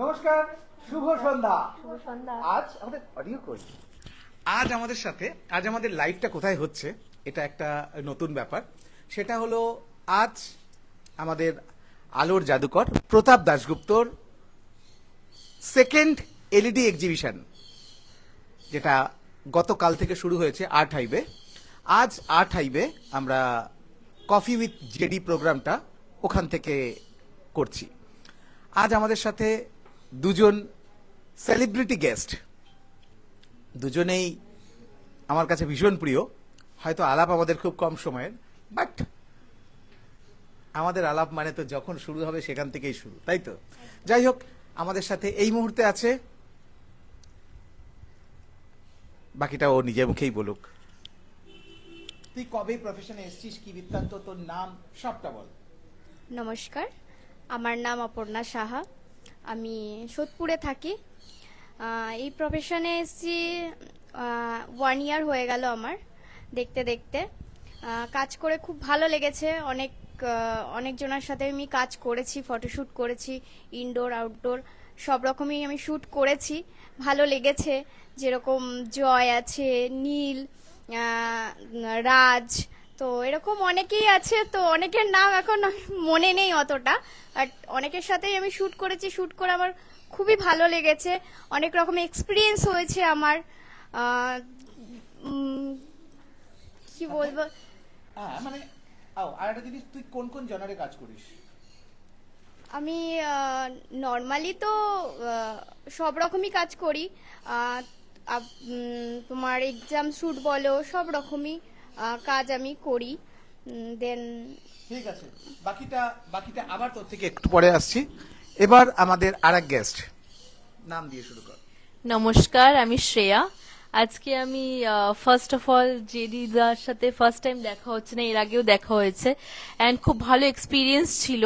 নমস্কার, শুভ সন্ধ্যা। শুভ সন্ধ্যা। আজ আমাদের অডিও কই? আজ আমাদের সাথে, আজ আমাদের লাইভটা কোথায় হচ্ছে এটা একটা নতুন ব্যাপার। সেটা হলো আজ আমাদের আলোর জাদুকর প্রতাপ দাশগুপ্তর সেকেন্ড এলইডি এক্সিবিশন, যেটা গতকাল থেকে শুরু হয়েছে আর্ট হাইভে। আজ আর্ট হাইভে আমরা কফি উইথ জেডি প্রোগ্রামটা ওখান থেকে করছি। আজ আমাদের সাথে দুজন সেলিব্রিটি গেস্ট, দুজনেই আমার কাছে ভীষণ প্রিয়। হয়তো আলাপ আমাদের খুব কম সময়ের, বাট আমাদের আলাপ মানে তো যখন শুরু হবে সেখান থেকেই শুরু, তাই তো? যাই হোক, আমাদের সাথে এই মুহূর্তে আছে, বাকিটা ও নিজের মুখেই বলুক। তুই কবে প্রফেশনে এসেছিস, কি বৃত্তান্ত, তোর নাম সবটা বল। নমস্কার, আমার নাম অপর্ণা সাহা। আমি সোদপুরে থাকি। এই প্রফেশনে এসেছি 1 ইয়ার হয়ে গেল আমার। দেখতে দেখতে কাজ করে খুব ভালো লেগেছে। অনেকজনের সাথে আমি কাজ করেছি, ফটোশ্যুট করেছি, ইনডোর আউটডোর সব রকমই আমি শ্যুট করেছি। ভালো লেগেছে। যেরকম জয় আছে, নীল, রাজ, তো এরকম অনেকেই আছে। তো অনেকের নাম এখন মনে নেই অতটা, বাট অনেকের সাথেই আমি শ্যুট করেছি। শ্যুট করে আমার খুবই ভালো লেগেছে। অনেক রকম এক্সপিরিয়েন্স হয়েছে আমার। কি বলবো, হ্যাঁ, মানে আর একটা জিনিস, তুই কোন কোন জনারে কাজ করিস? আমি নর্মালি তো সব রকমই কাজ করি। তোমার এক্সাম শ্যুট বলো, সব রকমই কাজ আমি করি। দেন ঠিক আছে, বাকিটা বাকিটা আবার তোর থেকে একটু পরে আসছি। এবার আমাদের আরেক গেস্ট, নাম দিয়ে শুরু কর। নমস্কার, আমি শ্রেয়া। আজকে আমি ফার্স্ট অফ অল জেডিদার সাথে ফার্স্ট টাইম দেখা হচ্ছে না, এর আগেও দেখা হয়েছে, অ্যান্ড খুব ভালো এক্সপিরিয়েন্স ছিল।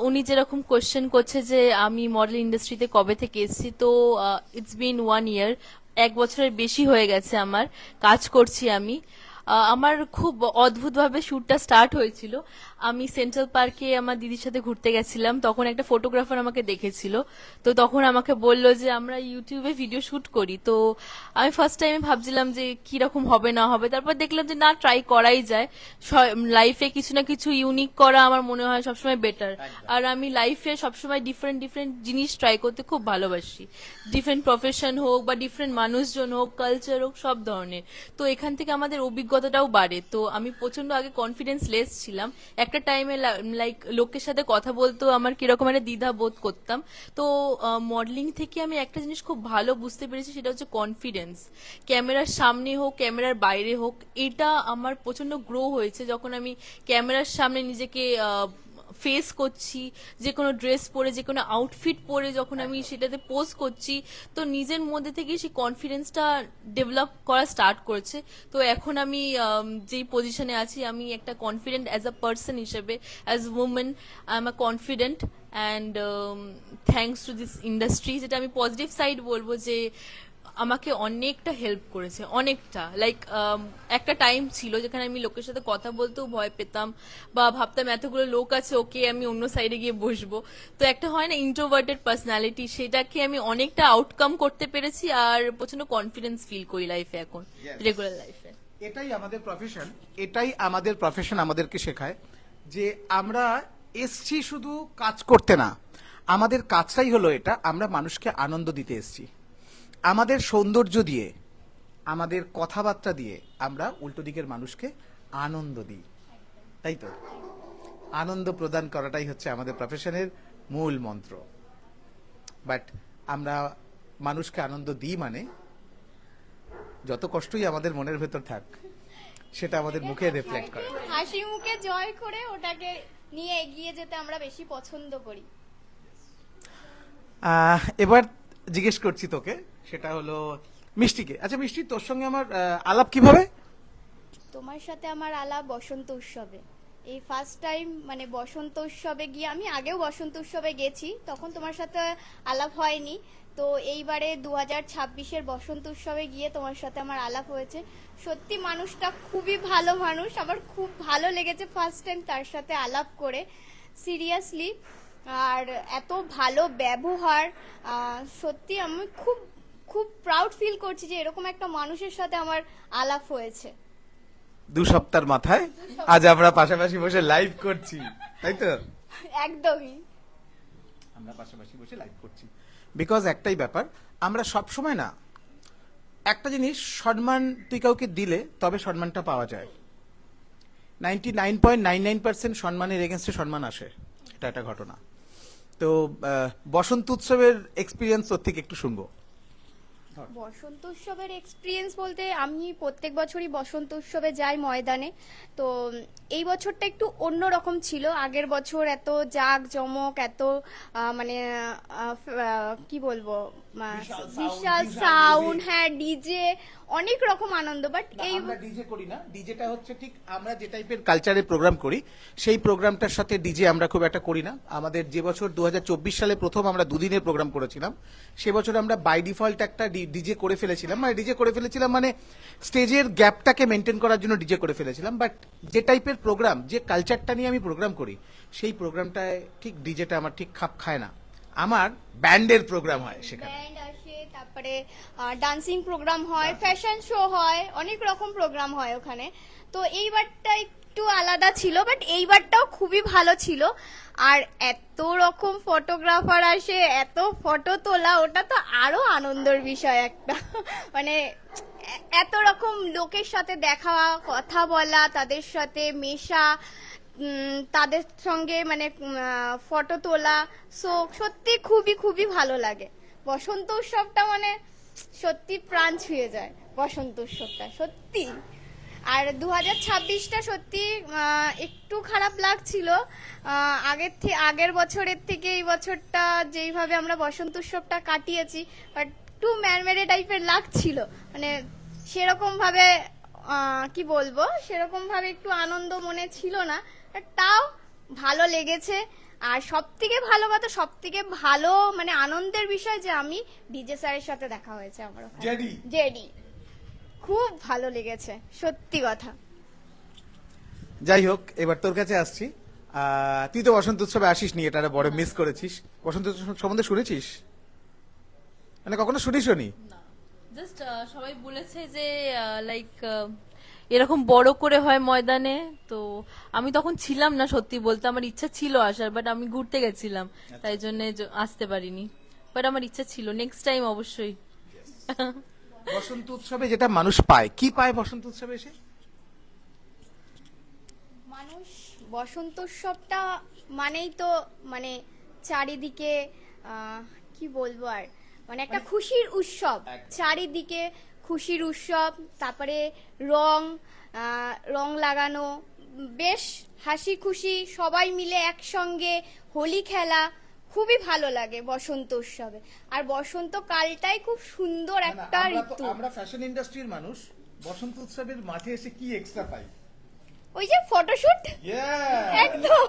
উনি যেরকম কোয়েশ্চেন করছে যে আমি মডেল ইন্ডাস্ট্রিতে কবে থেকে এসেছি, তো ইটস বিন 1 ইয়ার, 1 বছরের বেশি হয়ে গেছে আমার কাজ করছি আমি। আমার খুব অদ্ভুতভাবে শ্যুটটা স্টার্ট হয়েছিল। আমি সেন্ট্রাল পার্কে আমার দিদির সাথে ঘুরতে গেছিলাম, তখন একটা ফটোগ্রাফার আমাকে দেখেছিল। তো তখন আমাকে বললো যে আমরা ইউটিউবে ভিডিও শ্যুট করি। তো আমি ফার্স্ট টাইমে ভাবছিলাম যে কিরকম হবে না হবে, তারপর দেখলাম যে না, ট্রাই করাই যায়। লাইফে কিছু না কিছু ইউনিক করা আমার মনে হয় সবসময় বেটার। আর আমি লাইফে সবসময় ডিফারেন্ট ডিফারেন্ট জিনিস ট্রাই করতে খুব ভালোবাসি। ডিফারেন্ট প্রফেশন হোক বা ডিফারেন্ট মানুষজন হোক, কালচার হোক, সব ধরনের। তো এখান থেকে আমাদের অভিজ্ঞতাটাও বাড়ে। তো আমি প্রচন্ড আগে কনফিডেন্স লেস ছিলাম। একটা টাইমে লাইক লোকের সাথে কথা বলতেও আমার কিরকম একটা দ্বিধা বোধ করতাম। তো মডেলিং থেকে আমি একটা জিনিস খুব ভালো বুঝতে পেরেছি, সেটা হচ্ছে কনফিডেন্স। ক্যামেরার সামনে হোক, ক্যামেরার বাইরে হোক, এটা আমার প্রচন্ড গ্রো হয়েছে যখন আমি ক্যামেরার সামনে নিজেকে ফেস করছি। যে কোনো ড্রেস পরে, যে কোনো আউটফিট পরে যখন আমি সেটাতে পোজ করছি, তো নিজের মধ্যে থেকে সেই কনফিডেন্সটা ডেভেলপ করা স্টার্ট করেছে। তো এখন আমি যেই পজিশনে আছি, আমি একটা কনফিডেন্ট অ্যাজ আ পার্সন হিসেবে, as women I am a confident. And thanks to this industry, যেটা আমি পজিটিভ সাইড বলবো, যে আমাকে অনেকটা হেল্প করেছে, অনেকটা। লাইক একটা টাইম ছিল যেখানে আমি লোকের সাথে কথা বলতেও ভয় পেতাম, বা ভাবতাম এতগুলো লোক আছে, ওকে আমি অন্য সাইডে গিয়ে বসবো। তো একটা হয় না ইন্ট্রোভার্টেড পার্সোনালিটি, সেটাকে আমি অনেকটা আউটকাম করতে পেরেছি। আর প্রচন্ড কনফিডেন্স ফিল করি লাইফে এখন, রেগুলার লাইফে। এটাই আমাদের প্রফেশন, এটাই আমাদের প্রফেশন আমাদেরকে শেখায় যে আমরা এসছি শুধু কাজ করতে না, আমাদের কাজটাই হলো এটা, আমরা মানুষকে আনন্দ দিতে এসছি। আমাদের সৌন্দর্য দিয়ে, আমাদের কথাবার্তা দিয়ে আমরা উল্টো দিকের মানুষকে আনন্দ দিই, তাই তো? আনন্দ প্রদান করাটাই হচ্ছে আমাদের প্রফেশনের মূল মন্ত্র। বাট আমরা মানুষকে আনন্দ দিই মানে যত কষ্টই আমাদের মনের ভেতর থাক, সেটা আমাদের মুখে রিফ্লেক্ট করে। হাসি মুখে জয় করে ওটাকে নিয়ে এগিয়ে যেতে আমরা বেশি পছন্দ করি। এবার জিজ্ঞেস করছি তোকে, সেটা হলো মিষ্টিকে। আচ্ছা মিষ্টি, তোর সঙ্গে আমার আলাপ কিভাবে? তোমার সাথে আমার আলাপ বসন্ত উৎসবে। এই ফার্স্ট টাইম, মানে বসন্ত উৎসবে গিয়ে, আমি আগেও বসন্ত উৎসবে গেছি, তখন তোমার সাথে আলাপ হয়নি। তো এইবারে 2026-এর বসন্ত উৎসবে গিয়ে তোমার সাথে আমার আলাপ হয়েছে। সত্যি মানুষটা খুবই ভালো মানুষ, আমার খুব ভালো লেগেছে ফার্স্ট টাইম তার সাথে আলাপ করে। সিরিয়াসলি আর এত ভালো ব্যবহার, সত্যি আমি খুব খুব প্রাউড ফিল করছি যে এরকম একটা মানুষের সাথে আমার আলাপ হয়েছে। 2 সপ্তাহের মাথায় আজ আমরা পাশাপাশি বসে লাইভ করছি, তাই তো? একদমই। আমরা পাশাপাশি বসে লাইভ করছি বিকজ একটাই ব্যাপার, আমরা সব সময় না একটা জিনিস, সম্মান তুই কাউকে দিলে তবে সম্মানটা পাওয়া যায়। 99.99% সম্মানের এগেনস্টে সম্মান আসে, এটা একটা ঘটনা। তো বসন্ত উৎসবের এক্সপিরিয়েন্স তোর থেকে একটু শুনবো। বসন্ত উৎসবের এক্সপিরিয়েন্স বলতে আমি প্রত্যেক বছরই বসন্ত উৎসবে যাই ময়দানে। তো এই বছরটা একটু অন্য রকম ছিল। আগের বছর এত জাঁক জমক, এত মানে কি বলবো, বিশাল সাউন্ড, হ্যাঁ ডিজে, অনেক রকম আনন্দ। বাট এই আমরা ডিজে করি না, ডিজেটা হচ্ছে ঠিক আমরা যে টাইপের কালচারের প্রোগ্রাম করি সেই প্রোগ্রামটার সাথে ডিজে আমরা খুব একটা করি না। আমাদের যে বছর 2024 সালে প্রথম আমরা দুদিনের প্রোগ্রাম করেছিলাম, সে বছর আমরা বাই ডিফল্ট একটা ডিজে করে ফেলেছিলাম। মানে স্টেজের গ্যাপটাকে মেনটেন করার জন্য ডিজে করে ফেলেছিলাম। বাট যে টাইপের প্রোগ্রাম, যে কালচারটা নিয়ে আমি প্রোগ্রাম করি, সেই প্রোগ্রামটায় ঠিক ডিজেটা আমার ঠিক খাপ খায় না। আমার ব্যান্ডের প্রোগ্রাম হয় সেখানে, ব্যান্ড আসে, তারপরে ডান্সিং প্রোগ্রাম হয়, ফ্যাশন শো হয়, অনেক রকম প্রোগ্রাম হয় ওখানে। তো এইবারটা একটু আলাদা ছিল, বাট এইবারটাও খুবই ভালো ছিল। আর এত রকম ফটোগ্রাফার আসে, এত ফটো তোলা, ওটা তো আরো আনন্দের বিষয় একটা। মানে এত রকম লোকের সাথে দেখা, কথা বলা, তাদের সাথে মেশা, তাদের সঙ্গে মানে ফটো তোলা, সো সত্যি খুবই খুবই ভালো লাগে। বসন্ত উৎসবটা মানে সত্যি প্রাণ ছুঁয়ে যায় বসন্ত উৎসবটা, সত্যি। আর 2026টা সত্যি একটু খারাপ লাগছিল। আগের বছরের থেকে এই বছরটা যেইভাবে আমরা বসন্ত উৎসবটা কাটিয়েছি, বাট একটু ম্যারমেরে টাইপের লাগছিল। মানে সেরকম ভাবে কি বলবো, সেরকম ভাবে একটু আনন্দ মনে ছিল না, তাও ভালো লেগেছে। আর সব থেকে ভালো কথা, সব থেকে ভালো মানে আনন্দের বিষয় যে আমি ডিজে স্যারের সাথে দেখা হয়েছে আমার ওখানে। জেডি খুব ভালো লেগেছে, সত্যি কথা। যাই হোক, এবার তোর কাছে আসছি। তুই তো বসন্ত উৎসবে আসিস নি, এটা বড় মিস করেছিস। বসন্ত উৎসব সম্বন্ধে শুনেছিস, মানে কখনো শুনিসনি? জাস্ট সবাই বলেছে যে লাইক এরকম বড় করে হয় ময়দানে। তো আমি তখন ছিলাম না, সত্যি বলতে আমার ইচ্ছা ছিল আসার, বাট আমি ঘুরতে গেছিলাম, তাই জন্য আসতে পারিনি। বাট আমার ইচ্ছা ছিল, নেক্সট টাইম অবশ্যই। বসন্ত উৎসবে যেটা মানুষ পায়, কি পায় বসন্ত উৎসবে এসে? মানুষ বসন্ত উৎসবটা মানেই তো মানে চারিদিকে কি বলবো আর, মানে একটা খুশির উৎসব, চারিদিকে খুশির উৎসব। তারপরে রং লাগানো, বেশ হাসি খুশি, সবাই মিলে একসঙ্গে হোলি খেলা, খুবই ভালো লাগে বসন্ত উৎসবে। আর বসন্ত কালটাই খুব সুন্দর একটা ঋতু। আমরা ফ্যাশন ইন্ডাস্ট্রির মানুষ, বসন্ত উৎসবের মাঠে এসে কি এক্সট্রা পাই? ওই যে ফটোশুট, একদম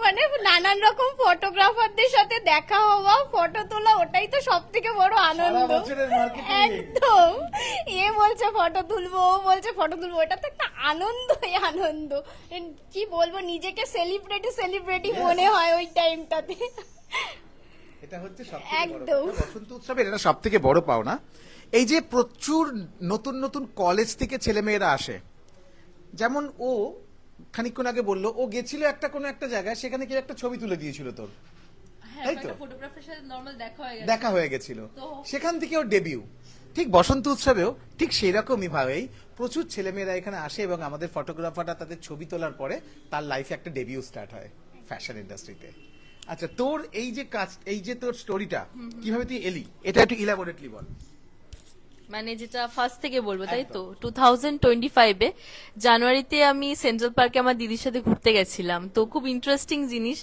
মানে নানান রকম ফটোগ্রাফারদের সাথে দেখা হওয়া, ফটো তোলা, ওটাই তো সব থেকে বড় আনন্দ। একদম, এ বলছে ফটো তুলবো, ও বলছে ফটো তুলবো, ওটা তো একটা আনন্দই আনন্দ। কি বলবো, নিজেকে সেলিব্রিটি মনে হয় ওই টাইমটাতে। এটা হচ্ছে একদম বসন্ত উৎসবের এটা সব থেকে বড় পাওনা। এই যে প্রচুর নতুন নতুন কলেজ থেকে ছেলেমেয়েরা আসে, যেমন ও খানিকক্ষণ আগে বললো ও গেছিল একটা কোনো একটা জায়গায়, সেখানে কেউ একটা ছবি তুলে দিয়েছিল তোর, তাই তো? ফটোগ্রাফারের সাথে নরমাল দেখা হয়ে গেছিল, সেখান থেকে ওর ডেবিউ। ঠিক বসন্ত উৎসবেও ঠিক সেই রকমই ভাবেই প্রচুর ছেলেমেয়েরা এখানে আসে এবং আমাদের ফটোগ্রাফাররা তাদের ছবি তোলার পরে তার লাইফে একটা ডেবিউ স্টার্ট হয় ফ্যাশন ইন্ডাস্ট্রিতে। আচ্ছা, তোর এই যে কাজ, এই যে তোর স্টোরিটা, কিভাবে তুই এলি, এটা একটু ইলাবোরেটলি বল। মানে যেটা ফার্স্ট থেকে বলবো, তাই তো? 2025-এ জানুয়ারিতে আমি সেন্ট্রাল পার্কে আমার দিদির সাথে ঘুরতে গেছিলাম। তো খুব ইন্টারেস্টিং জিনিস,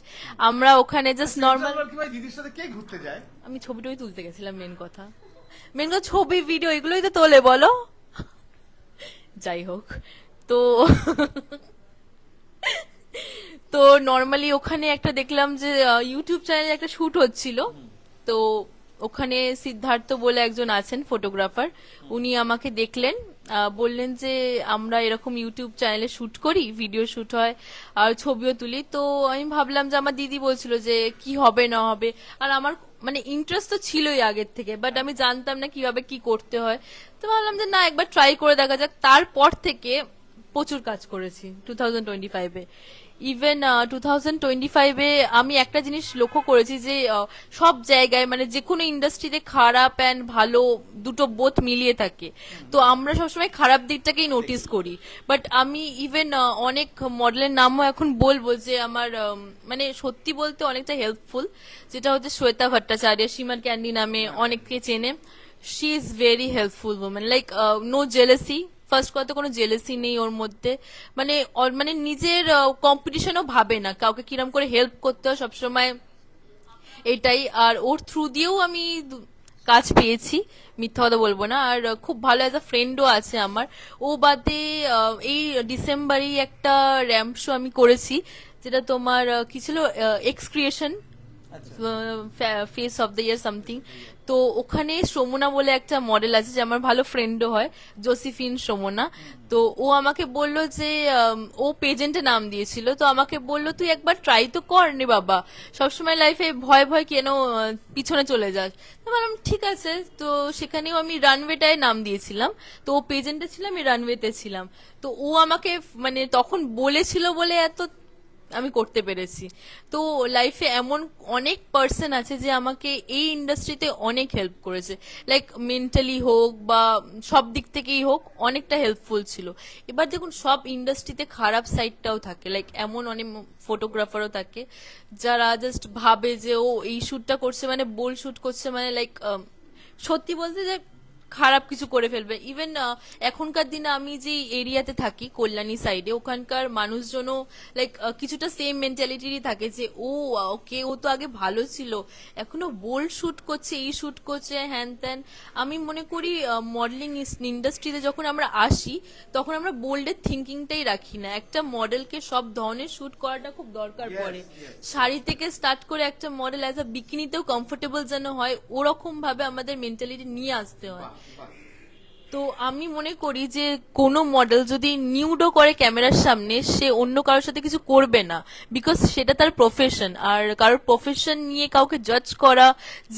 আমরা ওখানে জাস্ট নর্মাল, দিদির সাথে কে ঘুরতে যায়? আমি ছবিটাই তুলতে গেছিলাম। মেন কথা ছবি ভিডিও এগুলোই তো তোলে, বলো। যাই হোক, তো নর্মালি ওখানে একটা দেখলাম যে ইউটিউব চ্যানেলে একটা শুট হচ্ছিল। তো ওখানে সিদ্ধার্থ বলে একজন আছেন ফটোগ্রাফার, উনি আমাকে দেখলেন, বললেন যে আমরা এরকম ইউটিউব চ্যানেলে শুট করি, ভিডিও শুট হয় আর ছবিও তুলি। তো আমি ভাবলাম যে আমার দিদি বলছিল যে কি হবে না হবে, আর আমার মানে ইন্টারেস্ট তো ছিলই আগের থেকে, বাট আমি জানতাম না কিভাবে কি করতে হয়। তো ভাবলাম যে না, একবার ট্রাই করে দেখা যাক। তারপর থেকে প্রচুর কাজ করেছি 2025-এ। ইভেন 2025-এ আমি একটা জিনিস লক্ষ্য করেছি যে সব জায়গায় মানে যে কোনো ইন্ডাস্ট্রিতে খারাপ অ্যান্ড ভালো দুটো বোথ মিলিয়ে থাকে। তো আমরা সবসময় খারাপ দিকটাকেই নোটিস করি, বাট আমি ইভেন অনেক মডেলের নামও এখন বলবো যে আমার মানে সত্যি বলতে অনেকটা হেল্পফুল, যেটা হচ্ছে শ্বেতা ভট্টাচার্য, সীমার ক্যান্ডি নামে অনেককে চেনে। She is very helpful women, like no jealousy. First কথা, কোনো জেলেসি নেই ওর মধ্যে, মানে মানে নিজের কম্পিটিশনও ভাবে না, কাউকে কিরম করে হেল্প করতে হয় সবসময় এটাই। আর ওর থ্রু দিয়েও আমি কাজ পেয়েছি, মিথ্যা কথা বলবো না। আর খুব ভালো অ্যাজ আ ফ্রেন্ডও আছে আমার। ও বাদে এই ডিসেম্বরেই একটা র্যাম্প শো আমি করেছি, যেটা তোমার কি ছিল, x creation, face of the year something. তো ওখানে সমনা বলে একটা মডেল আছে যে আমার ভালো ফ্রেন্ডও হয়, জোসিফিন সমনা। তো ও আমাকে বলল যে ও পেজেন্টে নাম দিয়েছিল, তো আমাকে বলল তুই একবার ট্রাই তো কর নে বাবা, সবসময় লাইফে ভয় ভয় কেন পিছনে চলে যাস। তো বললাম ঠিক আছে। তো সেখানেও আমি রানওয়েটায় নাম দিয়েছিলাম, তো ও পেজেন্টে ছিলাম, আমি রানওয়েতে ছিলাম। তো ও আমাকে মানে তখন বলেছিল বলে এত আমি করতে পেরেছি। তো লাইফে এমন অনেক পার্সন আছে যে আমাকে এই ইন্ডাস্ট্রিতে অনেক হেল্প করেছে, লাইক মেন্টালি হোক বা সব দিক থেকেই হোক, অনেকটা হেল্পফুল ছিল। এবার দেখুন, সব ইন্ডাস্ট্রিতে খারাপ সাইডটাও থাকে, লাইক এমন অনেক ফটোগ্রাফারও থাকে যারা জাস্ট ভাবে যে ও এই শ্যুটটা করছে মানে বোল্ড শ্যুট করছে মানে লাইক সত্যি বলতে যে খারাপ কিছু করে ফেলবে। ইভেন এখনকার দিনে আমি যে এরিয়াতে থাকি কল্যাণী সাইডে, ওখানকার মানুষজনও লাইক কিছুটা সেম মেন্টালিটিরই থাকে যে ও ওকে, ও তো আগে ভালো ছিল, এখনো বোল্ড শুট করছে, এই শুট করছে, হ্যান ত্যান। আমি মনে করি মডেলিং ইন্ডাস্ট্রিতে যখন আমরা আসি তখন আমরা বোল্ডের থিঙ্কিংটাই রাখি না। একটা মডেলকে সব ধরনের শুট করাটা খুব দরকার পড়ে। শাড়ি থেকে স্টার্ট করে একটা মডেল অ্যাজ আ বিকিনিতেও কমফোর্টেবল যেন হয়, ওরকম ভাবে আমাদের মেন্টালিটি নিয়ে আসতে হয়। তো আমি মনে করি যে কোনো মডেল যদি নিউডও করে ক্যামেরার সামনে, সে অন্য কারোর সাথে কিছু করবে না, বিকজ সেটা তার প্রফেশন। আর কারোর প্রফেশন নিয়ে কাউকে জাজ করা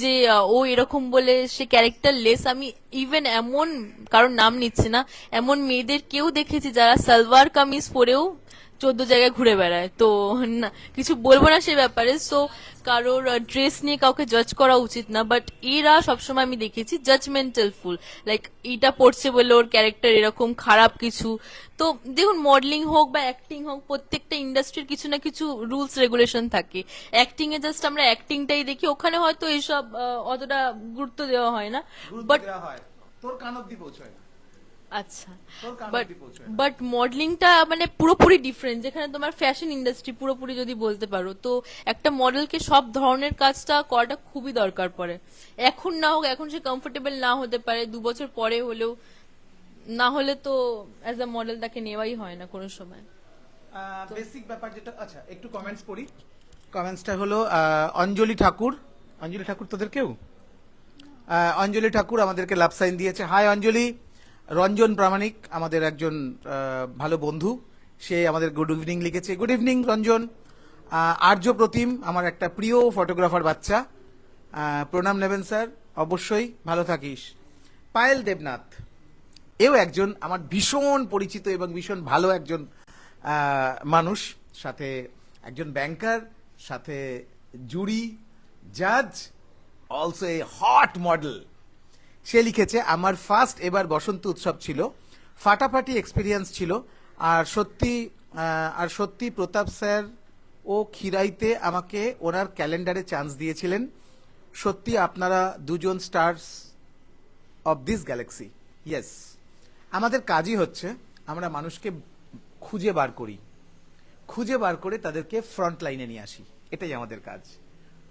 যে ও এরকম বলে সে ক্যারেক্টার লেস, আমি ইভেন এমন কারোর নাম নিচ্ছি না, এমন মেয়েদের কেউ দেখেছি যারা সালোয়ার কামিজ পরেও 14 জায়গায় ঘুরে বেড়ায়। তো না, কিছু বলবো না সে ব্যাপারে। সো কারোর ড্রেস নিয়ে কাউকে জাজ করা উচিত না, বাট এরা সবসময় আমি দেখেছি জাজমেন্টাল ফুল, লাইক এইটা পড়ছে বলে ওর ক্যারেক্টার এরকম খারাপ কিছু। তো দেখুন, মডেলিং হোক বা অ্যাক্টিং হোক, প্রত্যেকটা ইন্ডাস্ট্রির কিছু না কিছু রুলস রেগুলেশন থাকে। অ্যাক্টিং এ জাস্ট আমরা অ্যাক্টিংটাই দেখি, ওখানে হয়তো এইসব অতটা গুরুত্ব দেওয়া হয় না, বাট তোর কান অব্দি পৌঁছয় না। আচ্ছা, তোর কান বাট অব্দি পৌঁছয় না। বাট মডেলিংটা মানে পুরোপুরি ডিফারেন্ট, যেখানে তোমার ফ্যাশন ইন্ডাস্ট্রি পুরোপুরি যদি বলতে পারো, তো একটা মডেলকে সব ধরনের কাজটা করাটা খুবই দরকার পড়ে। এখন না হোক, এখন সে কমফোর্টেবল না হতে পারে, 2 বছর পরে হলেও, না হলে তো অ্যাজ আ মডেল তাকে নেওয়াই হয় না কোনো সময়। বেসিক ব্যাপার যেটা, আচ্ছা একটু কমেন্টস পড়ি। কমেন্টসটা হলো অঞ্জলি ঠাকুর। অঞ্জলি ঠাকুর তোদের কেউ? অঞ্জলি ঠাকুর আমাদেরকে লাভ সাইন দিয়েছে, হাই অঞ্জলি। রঞ্জন প্রামাণিক আমাদের একজন ভালো বন্ধু, সে আমাদের গুড ইভিনিং লিখেছে, গুড ইভিনিং রঞ্জন। আর্য প্রতিম আমার একটা প্রিয় ফটোগ্রাফার বাচ্চা, প্রণাম নেবেন স্যার, অবশ্যই ভালো থাকিস। পায়েল দেবনাথ, এও একজন আমার ভীষণ পরিচিত এবং ভীষণ ভালো একজন মানুষ, সাথে একজন ব্যাংকার, সাথে জুরি, জাজ, অলসো এ হট মডেল। সে লিখেছে, আমার ফার্স্ট এবার বসন্ত উৎসব ছিল, ফাটাফাটি এক্সপিরিয়েন্স ছিল। আর সত্যি প্রতাপ স্যার ও খিরাইতে আমাকে ওনার ক্যালেন্ডারে চান্স দিয়েছিলেন। সত্যি আপনারা দুজন stars of this Galaxy. Yes, আমাদের কাজই হচ্ছে আমরা মানুষকে খুঁজে বার করি, খুঁজে বার করে তাদেরকে ফ্রন্ট লাইনে নিয়ে আসি, এটাই আমাদের কাজ।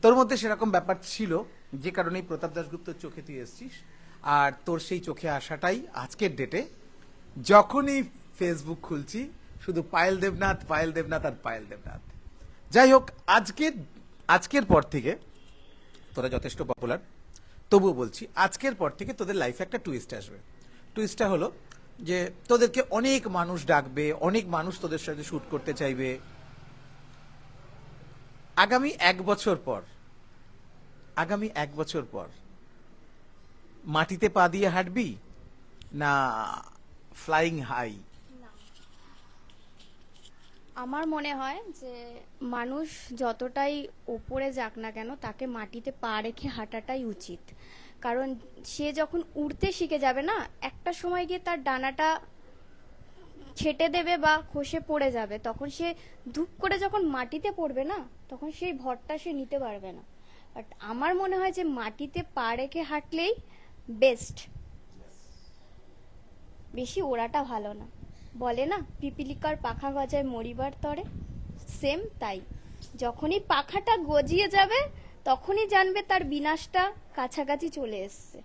তোর মধ্যে সেরকম ব্যাপার ছিল, যে কারণেই প্রতাপ দাশগুপ্তর চোখে তুই এসছিস। আর তোর সেই চোখে আসাটাই আজকের ডেটে যখনই ফেসবুক খুলছি শুধু পায়েল দেবনাথ, পায়েল দেবনাথ আর পায়েল দেবনাথ। যাই হোক, আজকের পর থেকে তোরা যথেষ্ট পপুলার, তবুও বলছি আজকের পর থেকে তোদের লাইফে একটা টুইস্ট আসবে। টুইস্টটা হলো যে তোদেরকে অনেক মানুষ ডাকবে, অনেক মানুষ তোদের সাথে শুট করতে চাইবে। আগামী 1 বছর পর মাটিতে পা দিয়ে হাঁটবি না ফ্লাইং হাই? আমার মনে হয় যে মানুষ যতটাই ওপরে যাক না কেন তাকে মাটিতে পা রেখে হাঁটাটাই উচিত। কারণ সে যখন উড়তে শিখে যাবে না, একটা সময় গিয়ে তার ডানাটা ছেটে দেবে বা খসে পড়ে যাবে, তখন সে ধূপ করে যখন মাটিতে পড়বে না, তখন সেই ভরটা সে নিতে পারবে না। বাট আমার মনে হয় যে মাটিতে পা রেখে হাঁটলেই বেস্ট। বেশি ওড়াটা ভালো না। বলে না পিপিলিকার পাখা গজায় মরিবার তরে, সেম তাই। যখনই পাখাটা গজিয়ে যাবে তখনই জানবে তার বিনাশটা কাছাকাছি চলে এসছে।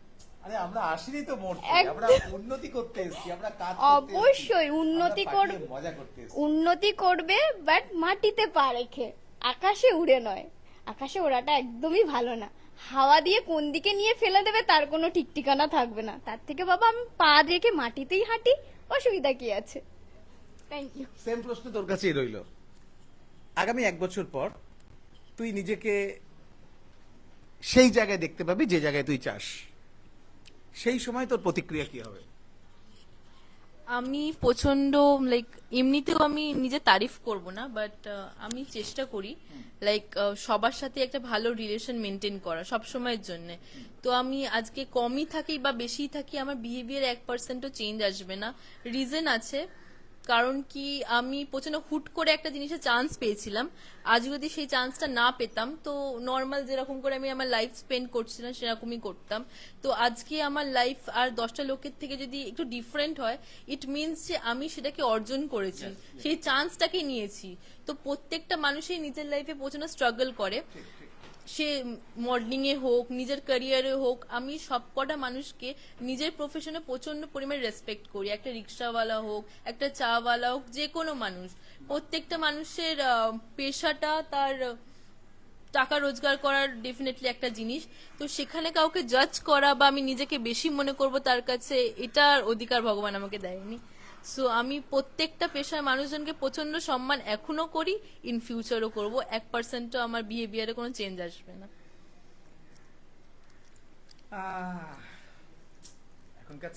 আরে আমরা আসিনি তো মরতে, একদম। আমরা উন্নতি করতে এসেছি, আমরা কাজ করতে এসেছি, অবশ্যই উন্নতি আমরা করবে, পাঠিয়ে মজা করতে এসেছি। উন্নতি করবে, বাট মাটিতে পা রেখে, আকাশে উড়ে নয়। আকাশে ওড়াটা একদমই ভালো না। হাওয়া দিয়ে কোন দিকে নিয়ে ফেলে দেবে তার কোনো ঠিক ঠিকানা থাকবে না। তার থেকে বাবা আমি পা রেখে মাটিতেই হাঁটি, অসুবিধা কি আছে? Thank you. সেম প্রশ্ন তোর কাছেই রইল। আগামী 1 বছর পর তুই নিজেকে সেই জায়গায় দেখতে পাবি যে জায়গায় তুই চাস, সেই সময় তোর প্রতিক্রিয়া কি হবে? আমি প্রচন্ড লাইক এমনিতেও আমি নিজের তারিফ করব না, বাট আমি চেষ্টা করি লাইক সবার সাথে একটা ভালো রিলেশন মেনটেন করা সব সময়ের জন্য। তো আমি আজকে কমই থাকি বা বেশি থাকি, আমার বিহেভিয়ার 1%ও চেঞ্জ আসবে না। রিজন আছে, কারণ কি আমি প্রচন্ড হুট করে একটা জিনিসের চান্স পেয়েছিলাম। আজ যদি সেই চান্সটা না পেতাম তো নর্মাল যেরকম করে আমি আমার লাইফ স্পেন্ড করছিলাম সেরকমই করতাম। তো আজকে আমার লাইফ আর 10টা লোকের থেকে যদি একটু ডিফারেন্ট হয়, ইট মিনস যে আমি সেটাকে অর্জন করেছি, সেই চান্সটাকে নিয়েছি। তো প্রত্যেকটা মানুষই নিজের লাইফে প্রচন্ড স্ট্রাগল করে, সে মডেলিং এ হোক, নিজের ক্যারিয়ারে হোক। আমি সবকটা মানুষকে নিজের প্রফেশনে প্রচন্ড পরিমাণে রেসপেক্ট করি। একটা রিক্সাওয়ালা হোক, একটা চাওয়ালা হোক, যে কোনো মানুষ, প্রত্যেকটা মানুষের পেশাটা তার টাকা রোজগার করার ডেফিনেটলি একটা জিনিস। তো সেখানে কাউকে জাজ করা বা আমি নিজেকে বেশি মনে করব তার কাছে, এটার অধিকার ভগবান আমাকে দেয়নি। সো আমি প্রত্যেকটা পেশার মানুষজনকে প্রচন্ড সম্মান এখনো করি, ইন ফিউচারও করবো। 1%ও আমার বিহেভিয়ারে কোনো চেঞ্জ আসবে না। এখনকার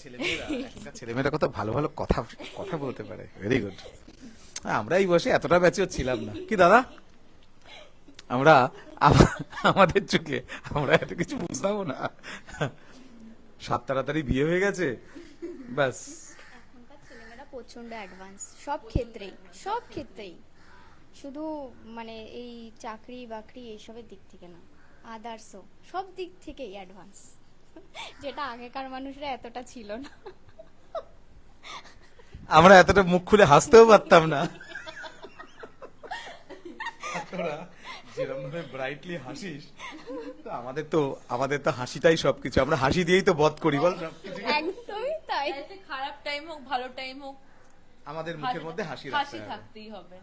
ছেলেমেয়েরা কত ভালো ভালো কথা কথা বলতে পারে। Very good. আমরা এই বসে এতটা ব্যাচেও ছিলাম না কি দাদা? আমরা আমাদের চোখে আমরা এত কিছু বুঝতামও না। তাড়াতাড়ি বিয়ে হয়ে গেছে, ব্যাস। এখনকার ছেলেমেয়েরা প্রচন্ড অ্যাডভান্স সব ক্ষেত্রেই, সব ক্ষেত্রেই। শুধু মানে এই চাকরি বাকরি এইসবের দিক থেকে না, আদার্সও সব দিক থেকেই অ্যাডভান্স, যেটা আগেকার মানুষরা এতটা ছিল না। আমরা এতটা মুখ খুলে হাসতেও পারতাম না। তোরা যেরকম ভাবে ব্রাইটলি হাসিস, তো আমাদের তো হাসিটাই সবকিছু। আমরা হাসি দিয়েই তো বধ করি, বল সবকিছু। একদমই তাই। লাইফে খারাপ টাইম হোক ভালো টাইম হোক, আমাদের মুখের মধ্যে হাসি হাসি রাখতে হবে। থাকতেই হবে।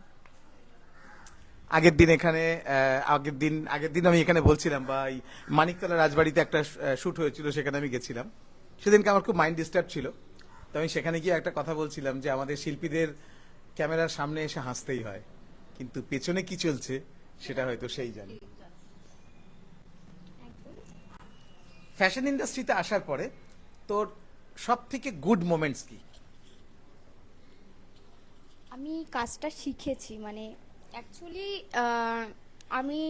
আগের দিন আমি এখানে বলছিলাম, বা এই মানিকতলা রাজবাড়িতে একটা শুট হয়েছিল, সেখানে আমি গেছিলাম। সেদিনকে আমার খুব মাইন্ড ডিস্টার্ব ছিল, তো আমি সেখানে গিয়ে একটা কথা বলছিলাম যে আমাদের শিল্পীদের ক্যামেরার সামনে এসে হাসতেই হয়, কিন্তু পেছনে কি চলছে সেটা হয়তো সেই জানে। ফ্যাশন ইন্ডাস্ট্রিতে আসার পরে তোর সব থেকে গুড মোমেন্টস কি? আমি কাজটা শিখেছি, মানে অ্যাকচুয়ালি আমি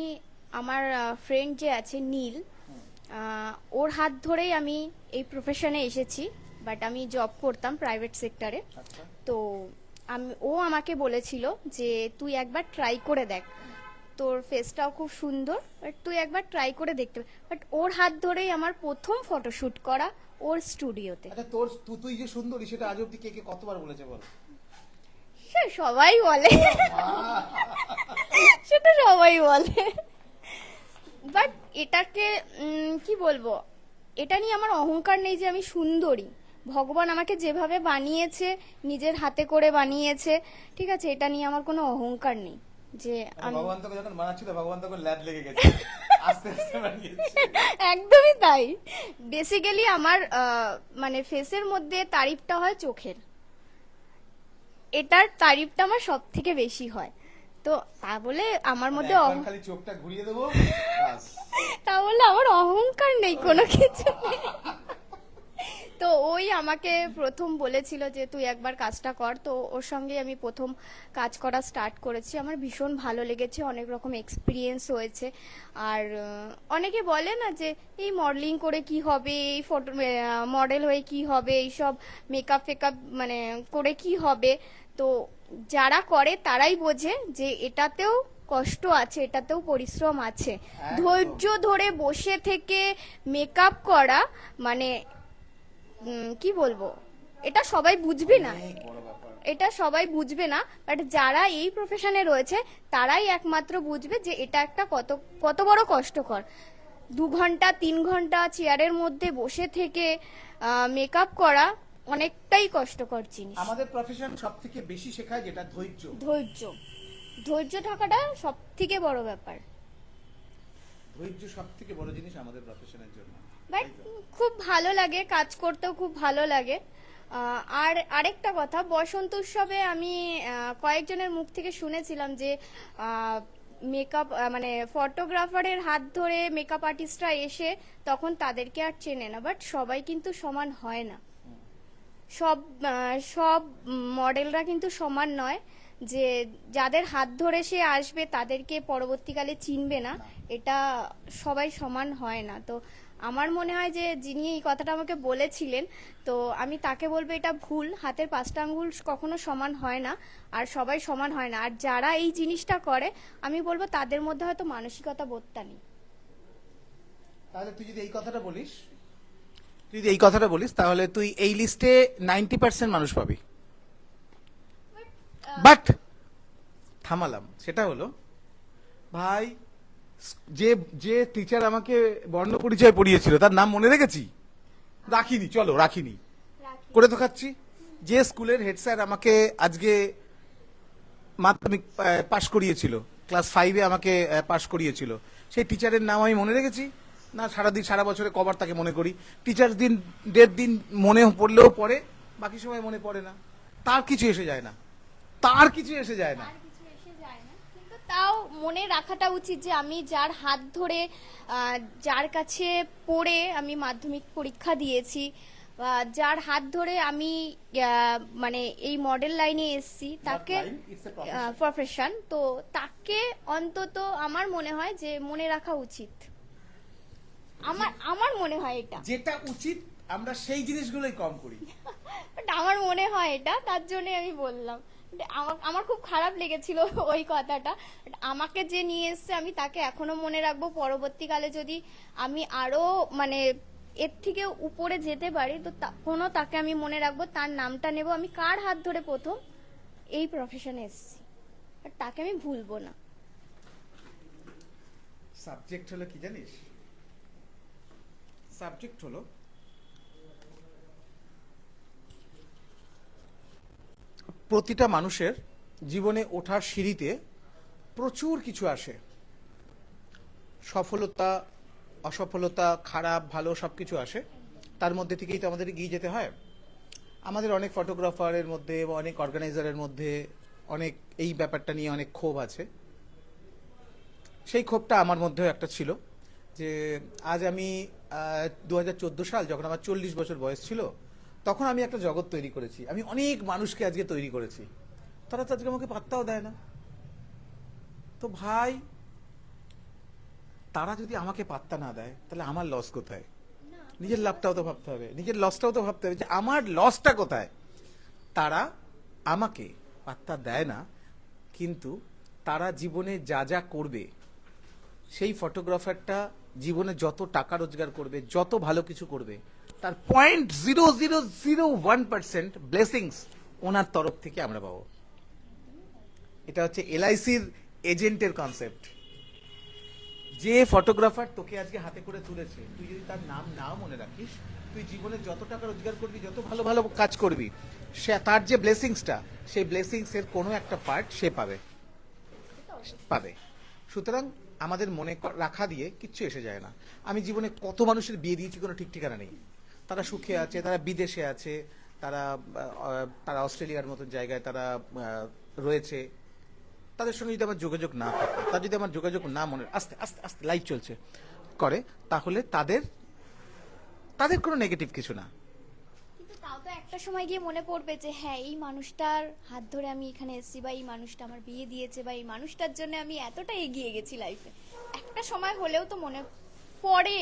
আমার ফ্রেন্ড যে আছে নীল, ওর হাত ধরেই আমি এই প্রফেশনে এসেছি। বাট আমি জব করতাম প্রাইভেট সেক্টরে। তো ও আমাকে বলেছিল যে তুই একবার ট্রাই করে দেখ, তোর ফেসটাও খুব সুন্দর, বাট তুই একবার ট্রাই করে দেখতে। বাট ওর হাত ধরেই আমার প্রথম ফটোশুট করা ওর স্টুডিওতে। আচ্ছা, তুই যে সুন্দরী সেটা আজ অব্দি কে কতবার বলেছে বল? সে সবাই বলে, সেটা সবাই বলে। বাট এটাকে কি বলবো, এটা নিয়ে আমার অহংকার নেই যে আমি সুন্দরী। ভগবান আমাকে যেভাবে বানিয়েছে, নিজের হাতে করে বানিয়েছে, ঠিক আছে, এটা নিয়ে আমার কোনো অহংকার নেই। যে আমি ভগবান তোকে যখন বানাচ্ছিল ভগবান তখন ল্যাদ লেগে গেছে আস্তে আস্তে বানিয়েছে। একদমই তাই। বেসিক্যালি আমার মানে ফেসের মধ্যে তারিফটা হয় চোখের, এটার তারিফটা আমার সব থেকে বেশি হয়। তো তা বলে আমার মধ্যে একবার খালি চোখটা ঘুরিয়ে দেবো বাস। তা বলে আমার অহংকার নেই কোনো কিছু নেই। তো ওই আমাকে প্রথম বলেছিল যে তুই একবার কাজটা কর, তো ওর সঙ্গে আমি প্রথম কাজ করা স্টার্ট করেছি। আমার ভীষণ ভালো লেগেছে, অনেক রকম এক্সপিরিয়েন্স হয়েছে। আর অনেকে বলে না যে এই মডেলিং করে কি হবে, এই ফটো মডেল হয়ে কি হবে, এইসব মেকআপ ফেকআপ মানে করে কি হবে। তো যারা করে তারাই বোঝে যে এটাতেও কষ্ট আছে, এটাতেও পরিশ্রম আছে। একদম। ধৈর্য ধরে বসে থেকে মেকআপ করা মানে কি বলবো, এটা সবাই বুঝবে না, অনেক বড় ব্যাপার। এটা সবাই বুঝবে না, বাট যারা এই প্রফেশনে রয়েছে তারাই একমাত্র বুঝবে যে এটা একটা কত কত বড় কষ্টকর। 2 ঘন্টা 3 ঘন্টা চেয়ারের মধ্যে বসে থেকে মেকআপ করা অনেকটাই কষ্টকর জিনিস। আমাদের প্রফেশন সব থেকে বেশি শেখায় যেটা ধৈর্য। ধৈর্য, ধৈর্য থাকাটা সব থেকে বড় ব্যাপার। ধৈর্য সব থেকে বড় জিনিস আমাদের প্রফেশনের জন্য। বাট খুব ভালো লাগে, কাজ করতেও খুব ভালো লাগে। আর আরেকটা কথা, বসন্ত উৎসবে আমি কয়েকজনের মুখ থেকে শুনেছিলাম যে মেকআপ মানে ফটোগ্রাফারের হাত ধরে মেকআপ আর্টিস্টরা এসে তখন তাদেরকে আর চেনে না, বাট সবাই কিন্তু সমান হয় না। সব মডেলরা কিন্তু সমান নয়, যে যাদের হাত ধরে সে আসবে তাদেরকে পরবর্তীকালে চিনবে না, এটা সবাই সমান হয় না। তো আমার মনে হয় যে যিনি এই কথাটা আমাকে বলেছিলেন, তো আমি তাকে বলবো এটা ভুল। হাতের 5টা আঙ্গুল কখনো সমান হয় না, আর সবাই সমান হয় না। আর যারা এই জিনিসটা করে আমি বলবো তাদের মধ্যে হয়তো মানসিকতা বোধটা নেই। তাহলে তুই যদি এই কথাটা বলিস তাহলে তুই এই লিস্টে 90% মানুষ পাবি। বাট থামালাম, সেটা হলো ভাই যে যে টিচার আমাকে বর্ণ পরিচয় পড়িয়েছিল তার নাম মনে রেখেছি? রাখিনি, চলো রাখিনি, করে তো খাচ্ছি। যে স্কুলের হেড স্যার আমাকে আজকে মাধ্যমিক পাশ করিয়েছিল, ক্লাস 5-এ আমাকে পাশ করিয়েছিল, সেই টিচারের নাম আমি মনে রেখেছি না? সারা বছরে কবার তাকে মনে করি। টিচার দিন ডেট দিন মনে পড়লেও পড়ে, বাকি সময় মনে পড়ে না। তার কিছু এসে যায় না। আর কিছু এসে যায় না, কিন্তু তাও মনে রাখাটা উচিত যে আমি যার হাত ধরে যার কাছে পড়ে আমি মাধ্যমিক পরীক্ষা দিয়েছি, বা যার হাত ধরে আমি মানে এই মডেল লাইনে এসেছি, তাকে line, it's a profession. Profession, তো তাকে অন্তত আমার মনে হয় যে মনে রাখা উচিত। আমার মনে হয় এটা, যেটা উচিত আমরা সেই জিনিসগুলোই কম করি। But আমার মনে হয় এটা, তার জন্য আমি বললাম। আমার খুব খারাপ লেগেছিল ওই কথাটা। But আমাকে যে নিয়ে এসছে আমি তাকে এখনো মনে রাখবো। পরবর্তীকালে যদি আমি আরো মানে এর থেকে উপরে যেতে পারি তো তখনও তাকে আমি মনে রাখবো, তার নামটা নেব। আমি কার হাত ধরে প্রথম এই প্রফেশনে এসেছি, But তাকে আমি ভুলবো না। সাবজেক্ট হলো কি জানিস? সাবজেক্ট হলো প্রতিটা মানুষের জীবনে ওঠার সিঁড়িতে প্রচুর কিছু আসে, সফলতা অসফলতা খারাপ ভালো সবকিছু আসে, তার মধ্যে থেকেই তো আমাদের এগিয়ে যেতে হয়। আমাদের অনেক ফটোগ্রাফারের মধ্যে বা অনেক অর্গানাইজারের মধ্যে অনেক এই ব্যাপারটা নিয়ে অনেক ক্ষোভ আছে। সেই ক্ষোভটা আমার মধ্যেও একটা ছিল যে আজ আমি 2014 সাল যখন আমার 40 বছর বয়স ছিল, তখন আমি একটা জগৎ তৈরি করেছি। আমি অনেক মানুষকে আজকে তৈরি করেছি, তারা তো আজকে আমাকে পাত্তাও দেয় না। তো ভাই, তারা যদি আমাকে পাত্তা না দেয় তাহলে আমার লস কোথায়? নিজের লাভটাও তো ভাবতে হবে, নিজের লসটাও তো ভাবতে হবে যে আমার লসটা কোথায়। তারা আমাকে পাত্তা দেয় না, কিন্তু তারা জীবনে যা যা করবে, সেই ফটোগ্রাফারটা জীবনে যত টাকা রোজগার করবে, যত ভালো কিছু করবে, তার 0.0001% ব্লেসিংস ওনার তরফ থেকে আমরা পাবো। এটা হচ্ছে এলআইসির এজেন্টের কনসেপ্ট। যে ফটোগ্রাফার তোকে আজকে হাতে করে তুলেছে, তুই যদি তার নাম নাও মনে রাখিস, তুই জীবনে যত টাকা রোজগার করবি, যত ভালো ভালো কাজ করবি, সে তার যে ব্লেসিংসটা, সেই ব্লেসিংস এর কোনো একটা পার্ট সে পাবে। পাবে। সুতরাং আমাদের মনে রাখা দিয়ে কিচ্ছু এসে যায় না। আমি জীবনে কত মানুষের বিয়ে দিয়েছি কোনো ঠিক ঠিকানা নেই। তারা সুখে আছে, তারা বিদেশে আছে, তারা তারা অস্ট্রেলিয়ার মতন জায়গায় তারা রয়েছে। তাদের সঙ্গে যদি আমার যোগাযোগ না থাকে, তার যদি আমার যোগাযোগ না মনে আস্তে আস্তে আস্তে লাইফ চলছে করে, তাহলে তাদের তাদের কোনো নেগেটিভ কিছু না। কিন্তু তাও তো একটা সময় গিয়ে মনে পড়বে যে হ্যাঁ এই মানুষটার হাত ধরে আমি এখানে এসেছি, বা এই মানুষটা আমার বিয়ে দিয়েছে, বা এই মানুষটার জন্য আমি এতটা এগিয়ে গেছি লাইফে। একটা সময় হলেও তো মনে পড়ে,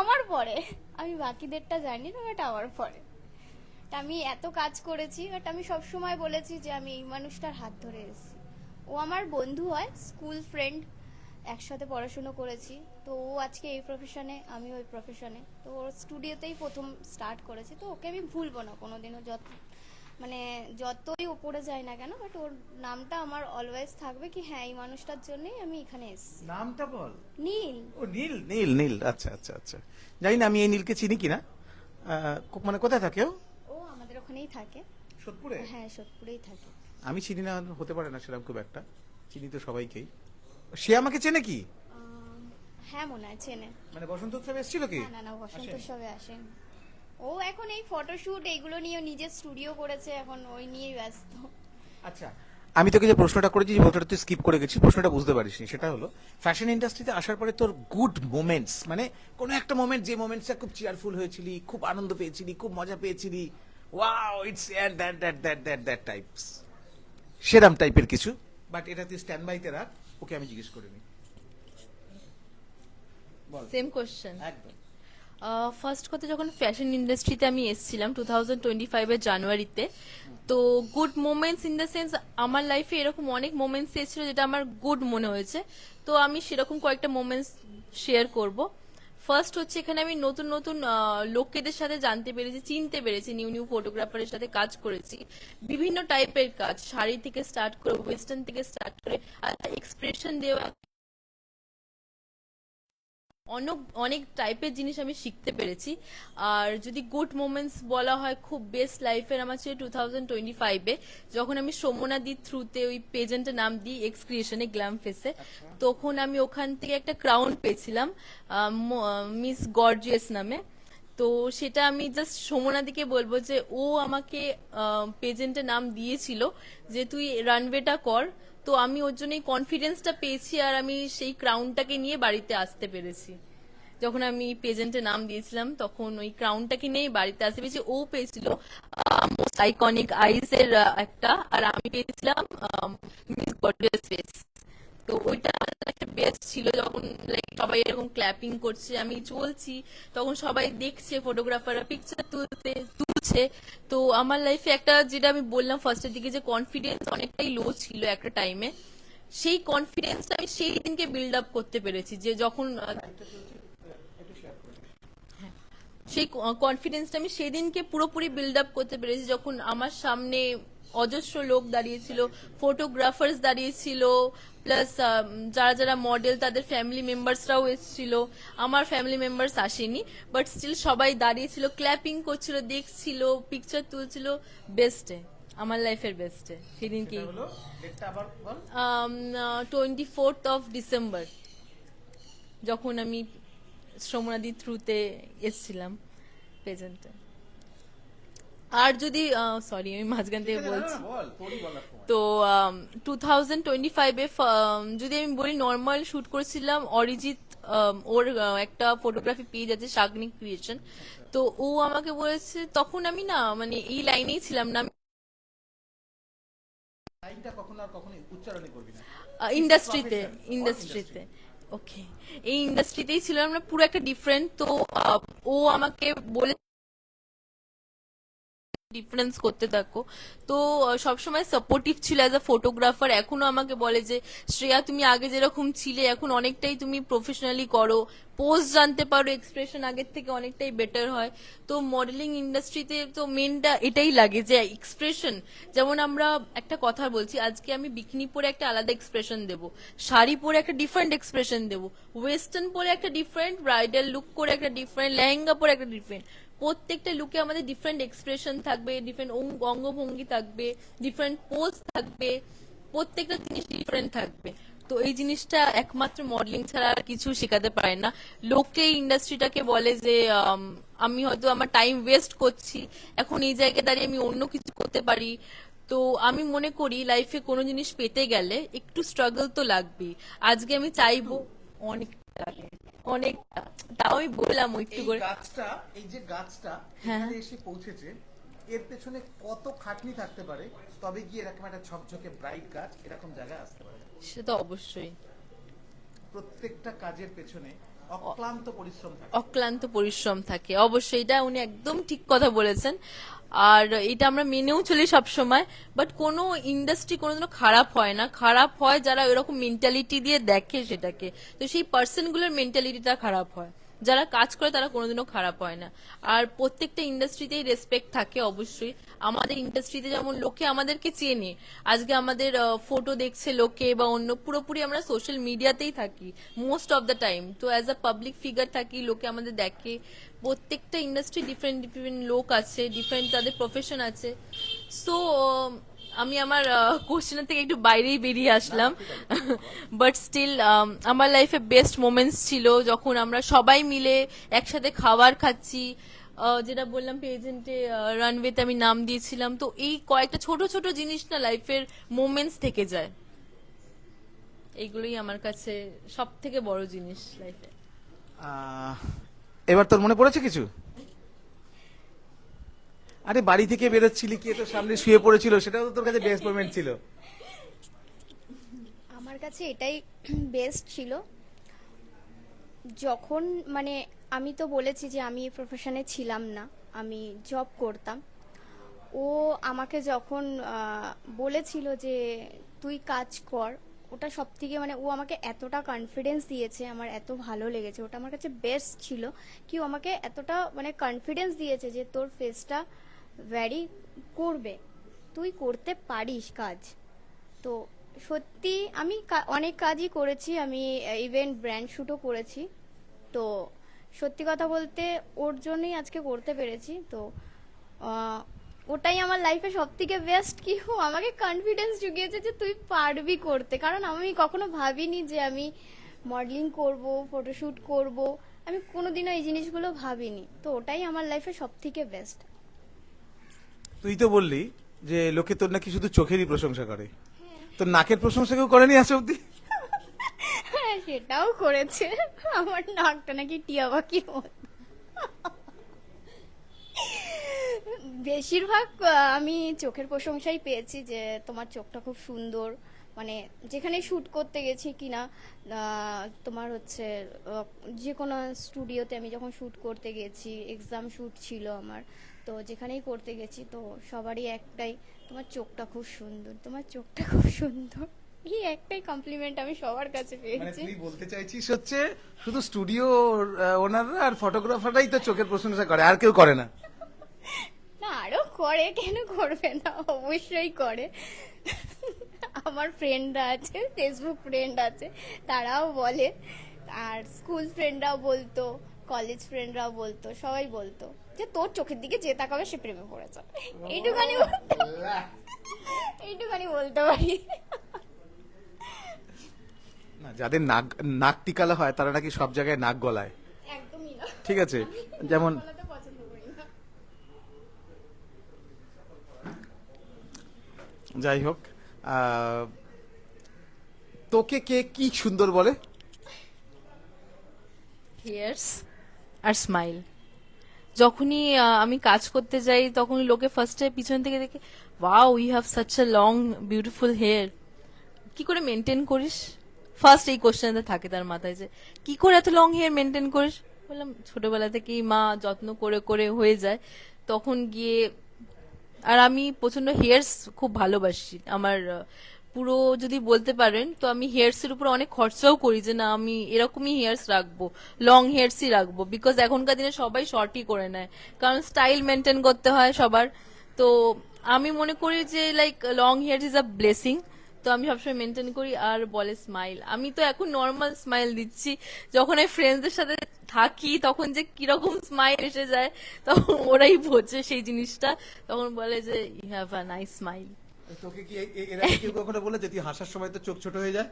আমার পরে, আমি বাকিদেরটা জানি না, বাট আমার পরে। তা আমি এত কাজ করেছি, বাট আমি সব সময় বলেছি যে আমি এই মানুষটার হাত ধরে এসেছি। ও আমার বন্ধু হয়, স্কুল ফ্রেন্ড, একসাথে পড়াশুনো করেছি। তো ও আজকে এই প্রফেশনে, আমি ওই প্রফেশনে। তো ওর স্টুডিওতেই প্রথম স্টার্ট করেছি। তো ওকে আমি ভুলবো না কোনোদিনও, মানে যতই ওপরে যায় না কেন, বাট ওর নামটা আমার অলওয়েজ থাকবে কি হ্যাঁ এই মানুষটার জন্যই আমি এখানে এসেছি। নামটা বল। নীল। ও নীল, নীল, নীল, আচ্ছা আচ্ছা আচ্ছা। জানি না আমি এই নীলকে চিনি কিনা। মানে কোথায় থাকে ও? ও আমাদের ওখানেই থাকে। সোদপুরে? হ্যাঁ, সোদপুরেই থাকে। আমি চিনি না, হতে পারে না সেরকম খুব একটা। চিনি তো সবাইকেই। সে আমাকে চেনে কি? হ্যাঁ মনে হয় চেনে। মানে বসন্ত উৎসবে এসেছিল কি? না না না, বসন্ত আসেনি? উৎসবে আসেন। ও এখন এই ফটোশুট এইগুলো নিয়ে নিজের স্টুডিও করেছে, এখন ওই নিয়েই ব্যস্ত। আচ্ছা, আমি তোকে যে প্রশ্নটা করেছি, যে প্রশ্নটা তুই স্কিপ করে গেছিস, প্রশ্নটা বুঝতে পারিসনি। সেটা হলো ফ্যাশন ইন্ডাস্ট্রিতে আসার পরে তোর গুড মোমেন্টস, মানে কোনো একটা মোমেন্ট, যে মোমেন্টসটা খুব চেয়ারফুল হয়েছিলি, খুব আনন্দ পেয়েছিলি, খুব মজা পেয়েছিলি, wow it's that that that that that types, সেরাম টাইপের কিছু। বাট এটা তুই স্ট্যান্ড বাইতে রাখ, ওকে আমি জিজ্ঞেস করে নিই। বল। Same question. একদম। ফার্স্ট কথা, যখন ফ্যাশন ইন্ডাস্ট্রিতে আমি এসেছিলাম 2025 জানুয়ারিতে, তো good moments in the sense, আমার লাইফে এরকম অনেক মোমেন্টস এসেছিল যেটা আমার গুড মনে হয়েছে। তো আমি সেরকম কয়েকটা মোমেন্টস শেয়ার করব। ফার্স্ট হচ্ছে, এখানে আমি নতুন নতুন লোকেদের সাথে জানতে পেরেছি, চিনতে পেরেছি, নিউ নিউ ফটোগ্রাফারের সাথে কাজ করেছি। বিভিন্ন টাইপের কাজ, শাড়ি থেকে স্টার্ট করে, ওয়েস্টার্ন থেকে স্টার্ট করে, এক্সপ্রেশন দেওয়া, অনেক অনেক টাইপের জিনিস আমি শিখতে পেরেছি। আর যদি গুড মোমেন্টস বলা হয়, খুব বেস্ট লাইফের আমার ছিল 2025-এ, যখন আমি সোমনাদির থ্রুতে ওই পেজেন্টের নাম দিই, এক্স ক্রিয়েশনে, গ্ল্যাম ফেসে। তখন আমি ওখান থেকে একটা ক্রাউন পেয়েছিলাম, মিস গর্জিয়াস নামে। তো সেটা আমি জাস্ট সোমনাদিকে বলবো যে ও আমাকে পেজেন্টের নাম দিয়েছিল যে তুই রানওয়েটা কর। তো আমি ওর জন্য কনফিডেন্সটা পেয়েছি, আর আমি সেই ক্রাউনটাকে নিয়ে বাড়িতে আসতে পেরেছি। যখন আমি পেজেন্টের নাম দিয়েছিলাম, তখন ওই ক্রাউনটাকে নিয়ে বাড়িতে আসতে পেরেছি। ও পেয়েছিল মোস্ট আইকনিক আইস এর একটা, আর আমি পেয়েছিলাম মিস গর্জিয়াস ফেস। তো ওইটা একটা বেস্ট ছিল, যখন লাইক সবাই এরকম ক্ল্যাপিং করছে, আমি চলছি, তখন সবাই দেখছে, ফটোগ্রাফাররা পিকচার তুলছে। তো আমার লাইফে একটা, যেটা আমি বললাম ফার্স্টের দিকে, যে কনফিডেন্স অনেকটাই লো ছিল একটা টাইমে, সেই কনফিডেন্সটা আমি সেই দিনকে বিল্ড আপ করতে পেরেছি। যে যখন সেই কনফিডেন্সটা আমি সেদিনকে পুরোপুরি বিল্ড আপ করতে পেরেছি, যখন আমার সামনে অজস্র লোক দাঁড়িয়েছিল, ফটোগ্রাফার্স দাঁড়িয়েছিল, প্লাস যারা যারা মডেল তাদের ফ্যামিলি মেম্বার্সরাও এসেছিল। আমার ফ্যামিলি মেম্বার্স আসেনি, বাট স্টিল সবাই দাঁড়িয়েছিল, ক্ল্যাপিং করছিল, দেখছিল, পিকচার তুলছিল। বেস্টে, আমার লাইফের বেস্টে সেদিনকে, 24 যখন আমি সোমনাদির থ্রুতে এসেছিলাম প্রেজেন্টে। আর যদি সরি, আমি মাঝখান থেকে বলছি। তো 2025-এ যদি আমি বলি, নর্মাল শুট করেছিলাম অরিজিৎ, ওর একটা ফটোগ্রাফি পেজ আছে, শাগনিক ক্রিয়েশন। তো ও আমাকে বলেছে, তখন আমি না মানে এই লাইনেই ছিলাম না, ইন্ডাস্ট্রিতে ওকে, এই ইন্ডাস্ট্রিতেই ছিলাম না, পুরো একটা ডিফারেন্ট। তো ও আমাকে বলে ডিফারেন্স করতে থাকো। তো সবসময় সাপোর্টিভ ছিল অ্যাজ আ ফটোগ্রাফার। এখনো আমাকে বলে যে শ্রেয়া, তুমি আগে যেরকম ছিলে এখন অনেকটাই তুমি প্রফেশনালি করো, পোজ জানতে পারো, এক্সপ্রেশন আগের থেকে অনেকটাই বেটার হয়। তো মডেলিং ইন্ডাস্ট্রিতে তো মেনটা এটাই লাগে যে এক্সপ্রেশন। যেমন আমরা একটা কথা বলছি, আজকে আমি বিকিনি পরে একটা আলাদা এক্সপ্রেশন দেবো, শাড়ি পরে একটা ডিফারেন্ট এক্সপ্রেশন দেবো, ওয়েস্টার্ন পরে একটা ডিফারেন্ট, ব্রাইডাল লুক করে একটা ডিফারেন্ট, লেহেঙ্গা পরে একটা ডিফারেন্ট। প্রত্যেকটা লুকে আমাদের ডিফারেন্ট এক্সপ্রেশন থাকবে, ডিফারেন্ট অঙ্গভঙ্গি থাকবে, ডিফারেন্ট পোজ থাকবে। প্রত্যেকটা জিনিস ডিফারেন্ট থাকবে। তো এই জিনিসটা একমাত্র মডেলিং ছাড়া আর কিছু শেখাতে পারে না। লোকে ইন্ডাস্ট্রিটাকে বলে যে আমি হয়তো আমার টাইম ওয়েস্ট করছি, এখন এই জায়গায় দাঁড়িয়ে আমি অন্য কিছু করতে পারি। তো আমি মনে করি লাইফে কোনো জিনিস পেতে গেলে একটু স্ট্রাগল তো লাগবেই। আজকে আমি চাইবো অনেকটা, অনেকটা, তাও আমি বললাম একটু এই করে। গাছটা, এই যে গাছটা হ্যাঁ। এখানে এসে পৌঁছেছে, এর পেছনে কত খাটনি থাকতে পারে, তবে গিয়ে এরকম একটা ঝকঝকে ব্রাইট গাছ এরকম জায়গায় আসতে পারে। সে তো অবশ্যই, প্রত্যেকটা কাজের পেছনে অক্লান্ত পরিশ্রম থাকে। অক্লান্ত পরিশ্রম থাকে অবশ্যই, এটা উনি একদম ঠিক কথা বলেছেন। আর এটা আমরা মেনেও চলি সব সময়। বাট কোনো ইন্ডাস্ট্রি কোনোদিনও খারাপ হয় না, খারাপ হয় যারা এরকম মেন্টালিটি দিয়ে দেখে সেটাকে। তো সেই পার্সন গুলোর মেন্টালিটিটা খারাপ হয়, যারা কাজ করে তারা কোনোদিনও খারাপ হয় না। আর প্রত্যেকটা ইন্ডাস্ট্রিতেই রেসপেক্ট থাকে অবশ্যই। আমাদের ইন্ডাস্ট্রিতে যেমন লোকে আমাদেরকে চেনে, আজকে আমাদের ফটো দেখছে লোকে বা অন্য, পুরোপুরি আমরা সোশ্যাল মিডিয়াতেই থাকি মোস্ট অফ দ্য টাইম। তো অ্যাজ আ পাবলিক ফিগার থাকি, লোকে আমাদের দেখে। প্রত্যেকটা ইন্ডাস্ট্রি ডিফারেন্ট ডিফারেন্ট লোক আছে, ডিফারেন্ট তাদের প্রফেশন আছে। সো আমি আমার কোশ্চেনের থেকে একটু বাইরেই বেরিয়ে আসলাম। বাট স্টিল আমার লাইফে বেস্ট মোমেন্টস ছিল যখন আমরা সবাই মিলে একসাথে খাবার খাচ্ছি। যেটা বললাম পেজেন্টে, রানওয়েতে আমি নাম দিয়েছিলাম। তো এই কয়েকটা ছোট ছোট জিনিস না লাইফের মোমেন্টস থেকে যায়, এইগুলোই আমার কাছে সব থেকে বড় জিনিস লাইফে। এবার তোর মনে পড়েছে কিছু? আরে বাড়ি থেকে বেরোচ্ছিলি, কে তোর সামনে শুয়ে পড়েছিল, সেটাও তো তোর কাছে বেস্ট মোমেন্ট ছিল। আমার কাছে এটাই বেস্ট ছিল যখন, মানে আমি তো বলেছি যে আমি এই প্রফেশনে ছিলাম না, আমি জব করতাম। ও আমাকে যখন বলেছিল যে তুই কাজ কর, ওটা সব থেকে, মানে ও আমাকে এতটা কনফিডেন্স দিয়েছে, আমার এত ভালো লেগেছে। ওটা আমার কাছে বেস্ট ছিল কি ও আমাকে এতটা মানে কনফিডেন্স দিয়েছে যে তোর ফেসটা ভ্যারি করবে, তুই করতে পারিস কাজ। তো সত্যি আমি অনেক কাজই করেছি, আমি ইভেন ব্র্যান্ড শ্যুটও করেছি। তো সত্যি কথা বলতে ওর জন্যই আজকে করতে পেরেছি। তো আহ, ওটাই আমার লাইফে সব থেকে বেস্ট কি ও আমাকে কনফিডেন্স জুগিয়েছে যে তুই পারবি করতে। কারণ আমি কখনো ভাবিনি যে আমি মডেলিং করব, ফটোশ্যুট করব, আমি কোনোদিনও এই জিনিসগুলো ভাবিনি। তো ওটাই আমার লাইফে সব থেকে বেস্ট। তুই তো বললি যে লোকে তোর নাকি শুধু চোখেরই প্রশংসা করে, তোর নাকের প্রশংসা কেউ করেনি আজ অব্দি? হ্যাঁ, সেটাও করেছে। আমার নাকটা নাকি টিয়া পাখির মতো। বেশিরভাগ আমি চোখের প্রশংসাই পেয়েছি যে তোমার চোখটা খুব সুন্দর। মানে যেখানে শুট করতে গেছি কিনা, তোমার হচ্ছে যে কোনো স্টুডিওতে আমি যখন শুট করতে গেছি, এক্সাম শুট ছিল আমার, তো যেখানেই করতে গেছি তো সবারই একটাই, তোমার চোখটা খুব সুন্দর, তোমার চোখটা খুব সুন্দর। এই একটাই কমপ্লিমেন্ট আমি সবার কাছে মানে পেয়েছি। তুই বলতে চাইছিস হচ্ছে শুধু স্টুডিও ওনাররা আর ফটোগ্রাফাররাই তো চোখের প্রশংসা করে, আর কেউ করে না? না, আরো করে, কেন করবে না, অবশ্যই করে। আমার ফ্রেন্ডরা আছে, ফেসবুক ফ্রেন্ড আছে, তারাও বলে। আর স্কুল ফ্রেন্ডরাও বলতো, কলেজ ফ্রেন্ডরাও বলতো, সবাই বলতো যে তোর চোখের দিকে যে তাকাবে সে প্রেমে পড়ে যাবে। এইটুখানি বলতে পারি। না, যাদের নাক নাক টিকালা হয় তারা নাকি সব জায়গায় নাক গলায়। একদমই না। ঠিক আছে, যেমন বলাতে পছন্দ করি না। যাই হোক, তোকে কে কি সুন্দর বলে? হেয়ার্স আর স্মাইল। যখনই আমি কাজ করতে যাই তখনই লোকে ফার্স্টে পিছন থেকে দেখে, wow you have such a long beautiful hair, কি করে মেনটেন করিস? ফার্স্ট এই কোশ্চেনটা থাকে তার মাথায় যে কি করে এত লং হেয়ার মেনটেন করিস। বললাম ছোটবেলা থেকেই মা যত্ন করে করে হয়ে যায়। তখন গিয়ে, আর আমি প্রচন্ড হেয়ার্স খুব ভালোবাসি। আমার পুরো যদি বলতে পারেন তো আমি হেয়ার্স এর উপর অনেক খরচাও করি যে না আমি এরকমই হেয়ার্স রাখবো, লং হেয়ার্সই রাখবো। বিকজ এখনকার দিনে সবাই শর্টই করে নেয়, কারণ স্টাইল মেনটেন করতে হয় সবার। তো আমি মনে করি যে like long hair is a blessing. তো আমি সবসময় মেনটেন করি। আর বলে স্মাইল, আমি তো এখন নর্মাল স্মাইল দিচ্ছি, যখন আমি ফ্রেন্ডসদের সাথে থাকি তখন যে কিরকম স্মাইল এসে যায় তখন ওরাই বোঝে সেই জিনিসটা, তখন বলে যে you have a nice smile. তোকে কি এর আগে কেউ কখনো বলেছে তুই হাসার সময় তো চোখ ছোট হয়ে যায়?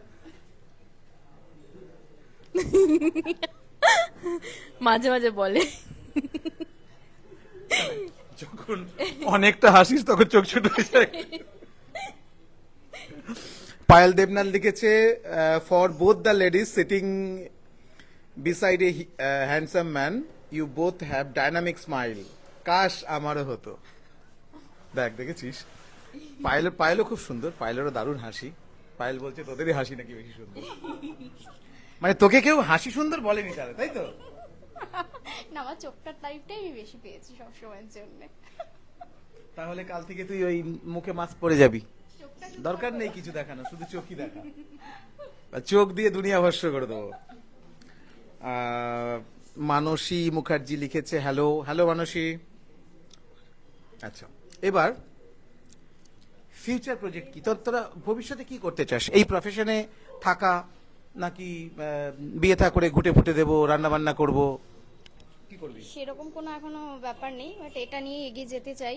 মাঝে মাঝে বলে। যখন অনেকটা হাসিস তখন চোখ ছোট হয়ে যায়। পায়েল দেবনাথ লিখেছে, for both the ladies sitting beside a handsome man, you both have dynamic smile, কাশ আমারও হতো। দেখ, দেখেছিস? পায়েলও খুব সুন্দর, পায়েলেরও দারুণ হাসি। পায়েল বলছে তোদেরই হাসি নাকি বেশি সুন্দর। মানে তোকে কেউ হাসি সুন্দর বলেনি তাহলে, তাই তো? না, আমার চোখটার টাইপটাই আমি বেশি পেয়েছি সবসময়ের জন্য। তাহলে কাল থেকে তুই ওই মুখে মাস্ক পরে যাবি, দরকার নেই কিছু দেখানো, শুধু চোখই দেখা, চোখ দিয়ে দুনিয়া ভস্য করে দেবো। মানসী মুখার্জি লিখেছে হ্যালো। হ্যালো মানসী। আচ্ছা, এবার ফিউচার প্রজেক্ট কি তোরা ভবিষ্যতে কি করতে চাস? এই প্রফেশনে থাকা নাকি বিয়ে থা করে ঘুটে ফুটে দেবো, রান্না বান্না করবো, কি করবি? সেরকম কোনো এখনো ব্যাপার নেই, বাট এটা নিয়ে এগিয়ে যেতে চাই।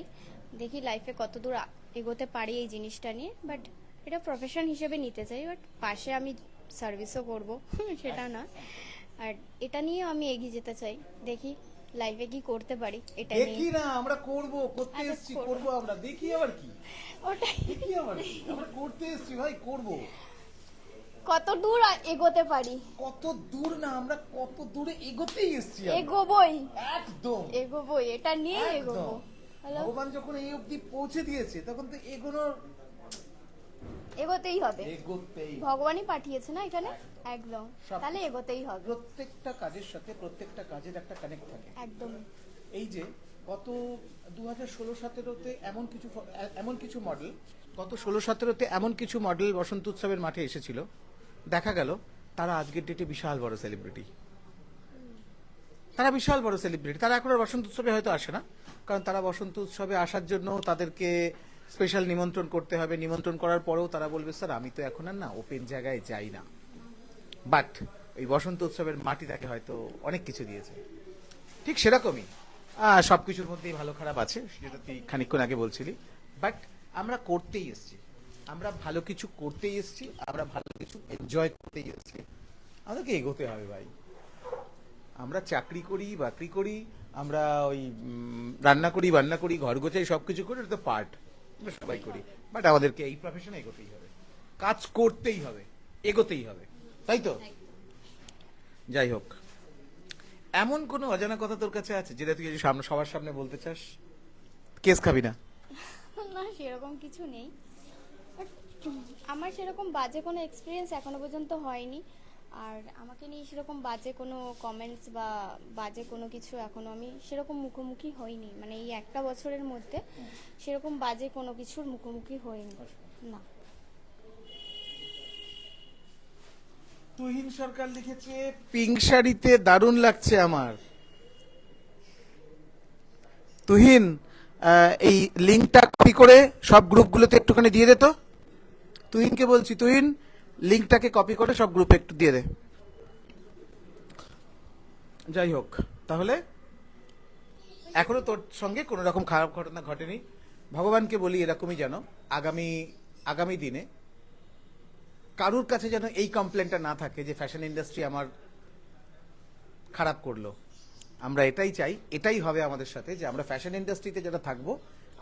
দেখি লাইফে কতদূর এগোতে পারি এই জিনিসটা নিয়ে, বাট এটা প্রফেশন হিসেবে নিতে চাই। বাট পাশে আমি সার্ভিসও করব, সেটা না। আর এটা নিয়ে আমি এগিয়ে যেতে চাই, দেখি লাইফে কি করতে পারি এটা নিয়ে। দেখি না, আমরা করবো, করতে আচ্ছা, এসছি, করবো। করবো আমরা, দেখি আবার কি, ওটাই, দেখি আবার কি, আমরা করতে এসছি ভাই, করবো। কত দূর এগোতে পারি। কত দূর না, আমরা কত দূরে এগোতেই এসছি আমরা। এগোবই, একদম এগোবই, এটা নিয়ে এগোবো। একদম। হ্যালো, ভগবান যখন এই অবধি পৌঁছে দিয়েছে তখন তো এগোতেই হবে। এগোতেই। ভগবানই পাঠিয়েছে না এখানে, একদম, সব- তাহলে এগোতেই হবে। প্রত্যেকটা কাজের সাথে প্রত্যেকটা কাজের একটা কানেক্ট থাকে। একদম। এই যে গত 2016-17-তে এমন কিছু মডেল, গত 16-17-তে এমন কিছু মডেল বসন্ত উৎসবের মাঠে এসেছিল, দেখা গেল তারা আজকের ডেটে বিশাল বড় সেলিব্রিটি। তারা বিশাল বড় সেলিব্রিটি। তারা এখন আর বসন্ত উৎসবে হয়তো আসে না, কারণ তারা বসন্ত উৎসবে আসার জন্য তাদেরকে স্পেশাল নিমন্ত্রণ করতে হবে। নিমন্ত্রণ করার পরেও তারা বলবে স্যার আমি তো এখন আর না ওপেন জায়গায় যাই না, বাট ওই বসন্ত উৎসবের মাটি তাকে হয়তো অনেক কিছু দিয়েছে। ঠিক সেরকমই সবকিছুর মধ্যেই ভালো খারাপ আছে, যেটা তুই খানিকক্ষণ আগে বলছিলি। বাট আমরা করতেই এসছি, আমরা ভালো কিছু করতেই এসছি, আমরা ভালো কিছু এনজয় করতেই এসছি। আমাদেরকে এগোতে হবে ভাই। আমরা চাকরি করি, বাকরি করি, আমরা ওই রান্না করি, বান্না করি, ঘর গোছাই, সবকিছু করি, এটা তো পার্ট, আমরা সবাই করি। বাট আমাদেরকে এই প্রফেশনে এগোতেই হবে, কাজ করতেই হবে, এগোতেই হবে, তাই তো? যাই হোক, এমন কোনো অজানা কথা তোর কাছে আছে যেটা তুই সবার সামনে বলতে চাস? কেস খাবি না? না, সেরকম কিছু নেই। But আমার সেরকম বাজে কোনো এক্সপিরিয়েন্স এখনো পর্যন্ত হয়নি। আর আমাকে নিয়ে সেরকম বাজে কোনো কমেন্টস বা বাজে কোনো কিছু এখনো আমি সেরকম মুখোমুখি হইনি। মানে এই একটা বছরের মধ্যে সেরকম বাজে কোনো কিছুর মুখোমুখি হইনি। না। তুহিন সরকার লিখেছে পিঙ্ক শাড়িতে দারুণ লাগছে আমার। তুহিন, এই লিঙ্কটা কপি করে সব গ্রুপগুলোতে একটুখানি দিয়ে দে তো। তুহিনকে বলছি, তুহিন লিঙ্কটাকে কপি করে সব গ্রুপে একটু দিয়ে দে। যাই হোক, তাহলে এখনো তোর সঙ্গে কোনো রকম খারাপ ঘটনা ঘটেনি। ভগবানকে বলি এরকমই যেন আগামী দিনে কারুর কাছে যেন এই কমপ্লেনটা না থাকে যে ফ্যাশন ইন্ডাস্ট্রি আমার খারাপ করলো। আমরা এটাই চাই, এটাই হবে আমাদের সাথে, যে আমরা ফ্যাশন ইন্ডাস্ট্রিতে যারা থাকবো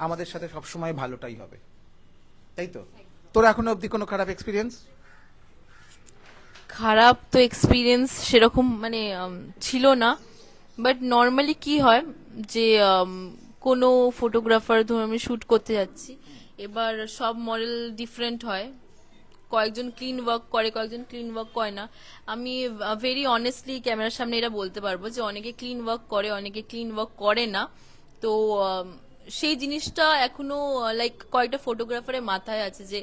আমাদের সাথে সবসময় ভালোটাই হবে, তাই তো? তোর এখনো অবধি কোনো খারাপ এক্সপিরিয়েন্স? খারাপ তো এক্সপিরিয়েন্স সেরকম মানে ছিল না, বাট নর্মালি কি হয় যে কোনো ফটোগ্রাফার ধরুন আমি শুট করতে যাচ্ছি, এবার সব মডেল ডিফারেন্ট হয়, কয়েকজন ক্লিন ওয়ার্ক করে, কয়েকজন ক্লিন ওয়ার্ক করে না। আমি ভেরি অনেস্টলি ক্যামেরার সামনে এটা বলতে পারবো যে অনেকে ক্লিন ওয়ার্ক করে, অনেকে ক্লিন ওয়ার্ক করে না। তো সেই জিনিসটা এখনো লাইক কয়েকটা ফটোগ্রাফারের মাথায় আছে যে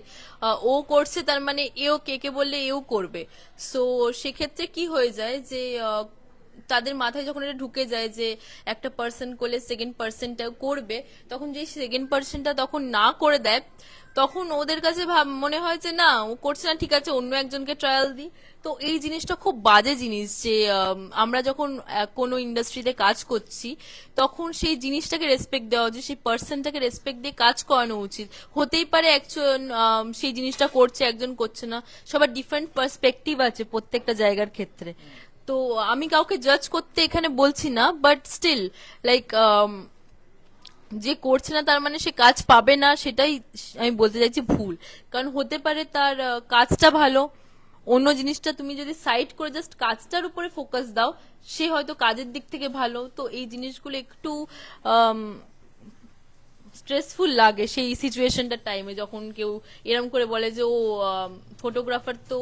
ও করছে তার মানে এও কে বললে এও করবে। সো সেক্ষেত্রে কি হয়ে যায় যে তাদের মাথায় যখন এটা ঢুকে যায় যে একটা পার্সন করলে সেকেন্ড পার্সনটা করবে, তখন যে সেকেন্ড পার্সনটা তখন না করে দেয়, তখন ওদের কাছে মনে হয় যে না ও করছে না, ঠিক আছে অন্য একজনকে ট্রায়াল দিই। তো এই জিনিসটা খুব বাজে জিনিস যে আমরা যখন কোনো ইন্ডাস্ট্রিতে কাজ করছি তখন সেই জিনিসটাকে রেসপেক্ট দেওয়া উচিত, সেই পার্সনটাকে রেসপেক্ট দিয়ে কাজ করানো উচিত। হতেই পারে একজন সেই জিনিসটা করছে, একজন করছে না, সবার ডিফারেন্ট পার্সপেক্টিভ আছে প্রত্যেকটা জায়গার ক্ষেত্রে। তো আমি কাউকে জাজ করতে এখানে বলছি না, বাট স্টিল লাইক যে করছে না তার মানে সে কাজ পাবে না, সেটাই আমি বলতে চাইছি ভুল। কারণ হতে পারে তার কাজটা ভালো, অন্য জিনিসটা তুমি যদি সাইড করে জাস্ট কাজটার উপরে ফোকাস দাও, সে হয়তো কাজের দিক থেকে ভালো। তো এই জিনিসগুলো একটু স্ট্রেসফুল লাগে সেই সিচুয়েশনটার টাইমে, যখন কেউ এরকম করে বলে যে ও ফটোগ্রাফার তো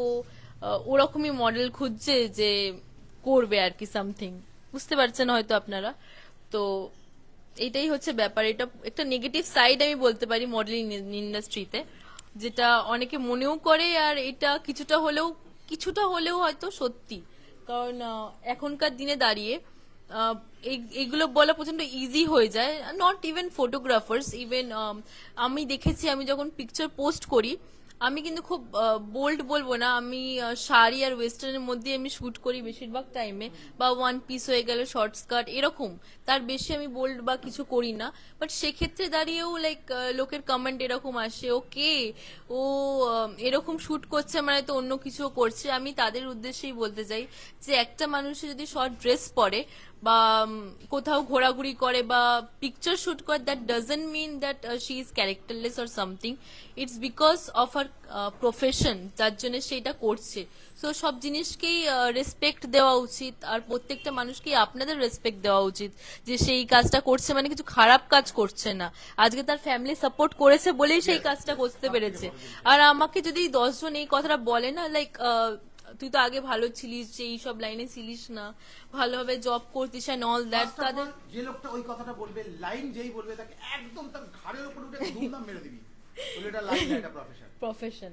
ওরকমই মডেল খুঁজছে যে করবে আর কি সামথিং, বুঝতে পারছেন হয়তো আপনারা। তো এটাই হচ্ছে ব্যাপার, এটা একটা নেগেটিভ সাইড আমি বলতে পারি মডেলিং ইন্ডাস্ট্রিতে, যেটা অনেকে মনেও করে, আর এটা কিছুটা হলেও হয়তো সত্যি। কারণ এখনকার দিনে দাঁড়িয়ে এগুলো বলা প্রচন্ড ইজি হয়ে যায়, নট ইভেন ফটোগ্রাফার্স, ইভেন আমি দেখেছি আমি যখন পিকচার পোস্ট করি, আমি কিন্তু খুব বোল্ড বলবো না, আমি শাড়ি আর ওয়েস্টার্নের মধ্যে আমি শুট করি বেশিরভাগ টাইমে, বা ওয়ান পিস হয়ে গেল, শর্ট স্কার্ট এরকম, তার বেশি আমি বোল্ড বা কিছু করি না। বাট সেক্ষেত্রে দাঁড়িয়েও লাইক লোকের কমেন্ট এরকম আসে, ওকে ও এরকম শুট করছে মানে তো অন্য কিছু করছে। আমি তাদের উদ্দেশ্যেই বলতে চাই যে একটা মানুষে যদি শর্ট ড্রেস পরে বা কোথাও ঘোরাঘুরি করে বা পিকচার শুট করে, that doesn't mean that she is characterless or something, it's because of her profession, যার জন্য সেটা করছে। সো সব জিনিসকেই রেসপেক্ট দেওয়া উচিত, আর প্রত্যেকটা মানুষকেই আপনাদের রেসপেক্ট দেওয়া উচিত যে সেই কাজটা করছে মানে কিছু খারাপ কাজ করছে না, আজকে তার ফ্যামিলি সাপোর্ট করেছে বলেই সেই কাজটা করতে পেরেছে। আর আমাকে যদি 10 জন এই কথাটা বলে না, লাইক তুই তো আগে ভালো ছিলিস, যে এইসব লাইনে ছিলিস না, ভালোভাবে জব করতিস এন্ড অল দ্যাট, তাদের যে লোকটা ওই কথাটা বলবে, লাইন যেই বলবে তাকে একদম তার ঘাড়ের উপর উঠে ধুমধাম মেরে দিবি, বলে এটা লাইন না, এটা প্রফেশন। প্রফেশন।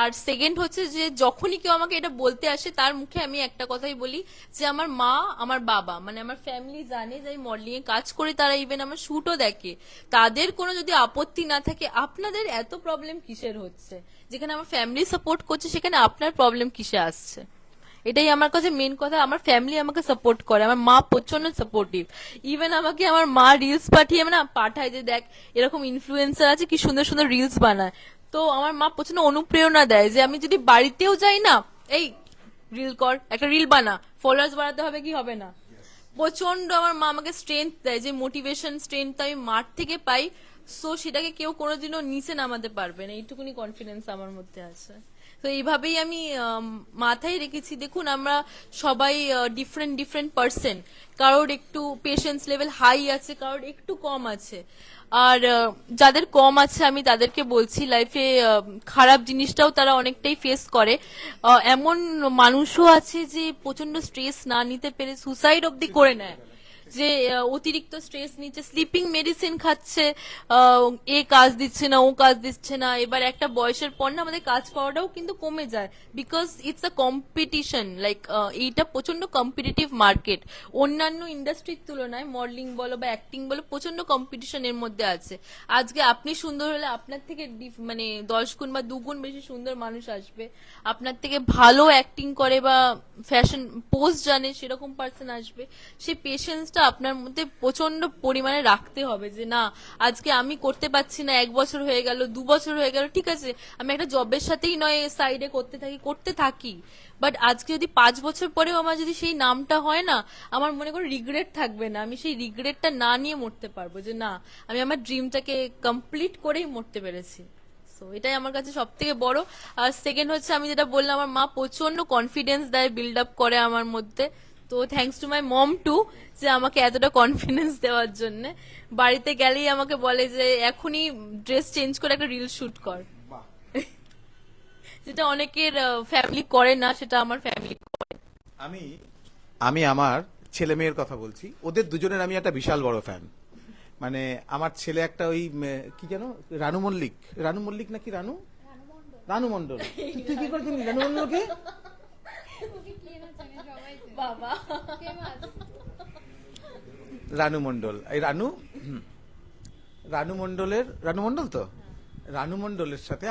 আর সেকেন্ড হচ্ছে যে যখনই কেউ আমাকে এটা বলতে আসে তার মুখে আমি একটা কথাই বলি যে আমার মা আমার বাবা মানে আমার ফ্যামিলি জানে যে আমি মডেলিং এ কাজ করি, তারা ইভেন আমার শুটও দেখে, তাদের কোনো যদি আপত্তি না থাকে, আপনাদের এত প্রবলেম কিসের হচ্ছে? যেখানে আমার ফ্যামিলি সাপোর্ট করছে সেখানে আপনার প্রবলেম কিসে আসছে? এটাই আমার কাছে মেন কথা। আমার ফ্যামিলি আমাকে সাপোর্ট করে, আমার মা প্রচন্ড সাপোর্টিভ, ইভেন আমাকে আমার মা রিলস পাঠায় যে দেখ এরকম ইনফ্লুয়েন্সার আছে কি সুন্দর সুন্দর রিলস বানায়। তো আমার মা প্রচন্ড অনুপ্রেরণা দেয় যে আমি যদি বাড়িতেও যাই না, এই রিল কর, একটা রিল বানা, ফলোয়ার্স বাড়াতে হবে কি হবে না, প্রচন্ড আমার মা আমাকে স্ট্রেংথ দেয়, যে মোটিভেশন স্ট্রেংথ আমি মাঠ থেকে পাই। সো সেটাকে কেউ কোনোদিনও নিচে নামাতে পারবে না, এইটুকুনি কনফিডেন্স আমার মধ্যে আছে। তো এইভাবেই আমি মাথায় রেখেছি। দেখুন আমরা সবাই ডিফারেন্ট ডিফারেন্ট পার্সন, কারোর একটু পেশেন্স লেভেল হাই আছে, কারোর একটু কম আছে। আর যাদের কম আছে আমি তাদেরকে বলছি লাইফে খারাপ জিনিসটাও তারা অনেকটাই ফেস করে। এমন মানুষও আছে যে প্রচন্ড স্ট্রেস না নিতে পেরে সুসাইড অবধি করে নেয়, যে অতিরিক্ত স্ট্রেস নিচ্ছে, স্লিপিং মেডিসিন খাচ্ছে, এ কাজ দিচ্ছে না ও কাজ দিচ্ছে না। এবার একটা বয়সের পর না আমাদের কাজ পাওয়াটাও কিন্তু কমে যায়, because it's a competition, like এইটা প্রচন্ড কম্পিটিটিভ মার্কেট। অন্যান্য ইন্ডাস্ট্রির তুলনায় মডেলিং বলো বা অ্যাক্টিং বলো প্রচন্ড কম্পিটিশন এর মধ্যে আছে। আজকে আপনি সুন্দর হলে আপনার থেকে মানে 10 গুণ বা 2 গুণ বেশি সুন্দর মানুষ আসবে, আপনার থেকে ভালো অ্যাক্টিং করে বা ফ্যাশন পোস্ট জানে সেরকম পার্সন আসবে। সেই পেশেন্সটা আপনার মধ্যে প্রচন্ড পরিমাণে রাখতে হবে, যে না আজকে আমি করতে পারছি না, 1 বছর হয়ে গেল, 2 বছর হয়ে গেল, ঠিক আছে আমি একটা জবের সাথেই নয় সাইডে করতে থাকি, বাট আজকে যদি 5 বছর পরেও আমার যদি সেই নামটা হয় না, আমার মনে কোনো রিগ্রেট থাকবে না, আমি সেই রিগ্রেটটা না নিয়ে মরতে পারবো, যে না আমি আমার ড্রিমটাকে কমপ্লিট করেই মরতে পেরেছি। সো এটাই আমার কাছে সব থেকে বড়। আর সেকেন্ড হচ্ছে আমি যেটা বললাম, আমার মা প্রচন্ড কনফিডেন্স দেয়, বিল্ড আপ করে আমার মধ্যে। তো thanks to my mom too, যে আমাকে এতটা কনফিডেন্স দেওয়ার জন্য। বাড়িতে গেলেই আমাকে বলে যে এখনই ড্রেস চেঞ্জ করে একটা রিল শুট কর, যেটা অনেকের ফ্যামিলি করে না, সেটা আমার ফ্যামিলি করে। আমি আমি আমার ছেলে মেয়ের কথা বলছি, ওদের দুজনের আমি একটা বিশাল বড় ফ্যান। মানে আমার ছেলে একটা ওই কি যেন রানু মল্লিক নাকি রানু মন্ডল, তুই কি করছিস রানু মন্ডলকে? বাবা রানু মণ্ডল, এই রানু রানু মণ্ডল তো, রানু মণ্ডলের সাথে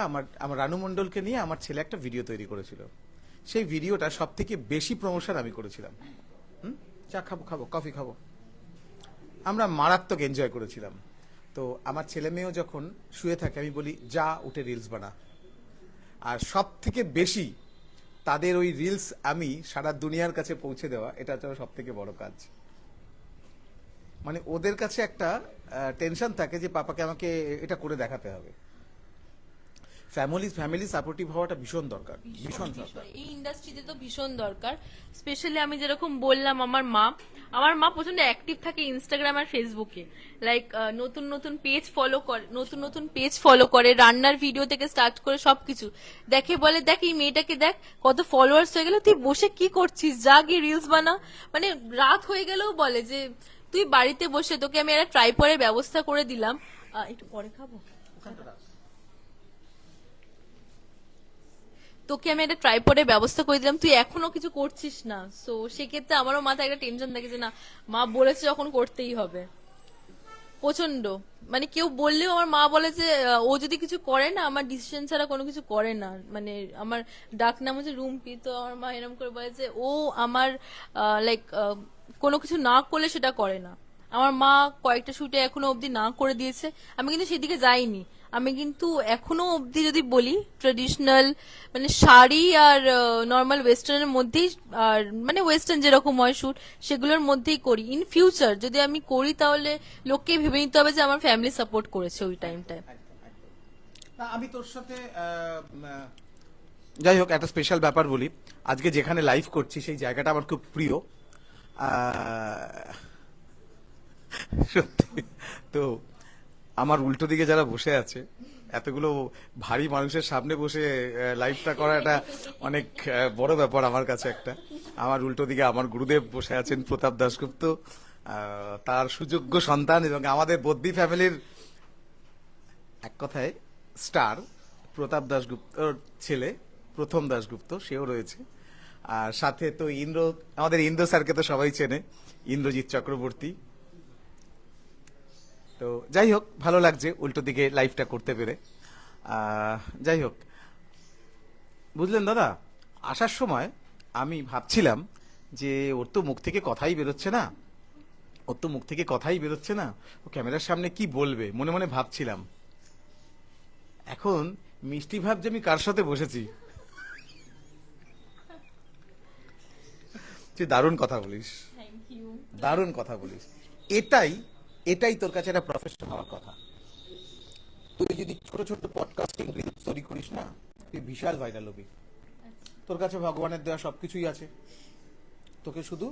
আমার রানু মণ্ডলকে নিয়ে আমার ছেলে একটা ভিডিও তৈরি করেছিল। সেই ভিডিওটা সব থেকে বেশি প্রমোশন আমি করেছিলাম। চা খাবো কফি খাবো, আমরা মারাত্মক এনজয় করেছিলাম। তো আমার ছেলে মেয়েও যখন শুয়ে থাকে আমি বলি যা উঠে রিলস বানা, আর সব থেকে বেশি তাদের ওই রিলস আমি সারা দুনিয়ার কাছে পৌঁছে দেওয়া, এটা হচ্ছে সব থেকে বড় কাজ। মানে ওদের কাছে একটা টেনশন থাকে যে পাপাকে আমাকে এটা করে দেখাতে হবে। ফ্যামিলি সাপোর্টিভ হওয়াটা ভীষণ দরকার, ভীষণ দরকার। এই ইন্ডাস্ট্রিতে তো ভীষণ দরকার। স্পেশালি আমি যেরকম বললাম, আমার মা প্রচন্ড অ্যাক্টিভ থাকে ইনস্টাগ্রাম আর ফেসবুকে। লাইক নতুন পেজ ফলো করে রান্নার ভিডিও থেকে স্টার্ট করে সবকিছু দেখে, বলে দেখ এই মেয়েটাকে দেখ কত ফলোয়ার্স হয়ে গেল, তুই বসে কি করছিস, যা গিয়ে রিলস বানা। মানে রাত হয়ে গেলেও বলে যে তুই বাড়িতে বসে, তোকে আমি একটা ট্রাইপডের ব্যবস্থা করে দিলাম, একটু পরে খাবো, তোকে আমি একটা ট্রাইপডের ব্যবস্থা করে দিলাম, তুই এখনো কিছু করছিস না। সো সেক্ষেত্রে আমারও মাথায় একটা টেনশন থাকে যে না, মা বলেছে যখন করতেই হবে। প্রচন্ড, মানে কেউ বললেও আমার মা বলে যে ও যদি কিছু করে না, আমার ডিসিশন ছাড়া কোনো কিছু করে না। মানে আমার ডাক নাম হচ্ছে রুম্পি, তো আমার মা এরকম করে বলে যে ও আমার লাইক কোনো কিছু না করলে সেটা করে না। আমার মা কয়েকটা শুটে এখনো অবধি না করে দিয়েছে, আমি কিন্তু সেদিকে যাইনি। আমি কিন্তু এখনো অবধি যদি বলি ট্রেডিশনাল মানে শাড়ি আর নর্মাল ওয়েস্টার্নের মধ্যেই, আর মানে ওয়েস্টার্ন যেরকম হয় শুট সেগুলোর মধ্যেই করি। ইন ফিউচার যদি আমি করি তাহলে লোককে ভেবে নিতে হবে যে আমার ফ্যামিলি সাপোর্ট করেছে ওই টাইমটায়। না আমি তোর সাথে যাই হোক একটা স্পেশাল ব্যাপার বলি, আজকে যেখানে লাইভ করছি সেই জায়গাটা আমার খুব প্রিয়। সত্যি তো আমার উল্টো দিকে যারা বসে আছে, এতগুলো ভারী মানুষের সামনে বসে লাইভটা করা এটা অনেক বড় ব্যাপার আমার কাছে একটা। আমার উল্টো দিকে আমার গুরুদেব বসে আছেন প্রতাপ দাশগুপ্ত, তার সুযোগ্য সন্তান, এবং আমাদের বদ্যি ফ্যামিলির এক কথায় স্টার প্রতাপ দাশগুপ্তর ছেলে প্রথম দাশগুপ্ত, সেও রয়েছে। আর সাথে তো আমাদের ইন্দ্র স্যারকে তো সবাই চেনে, ইন্দ্রজিৎ চক্রবর্তী। তো যাই হোক ভালো লাগছে উল্টো দিকে লাইভটা করতে পেরে। যাই হোক, বুঝলেন দাদা, আসার সময় আমি ভাবছিলাম যে ওর তো মুখ থেকে কথাই বেরোচ্ছে না, ও ক্যামেরার সামনে কি বলবে মনে মনে ভাবছিলাম। এখন মিষ্টি ভাব যে আমি কার সাথে বসেছি, তুই দারুণ কথা বলিস, দারুণ কথা বলিস। এটাই তোর কাছে একটা প্রফেশন হওয়ার কথা। তুই যদি ছোট ছোট পডকাস্টিং রিলস তৈরি করিস না, তুই বিশাল ভাইরাল হবি। তোর কাছে ভগবানের দেওয়া সবকিছুই আছে, তোকে শুধু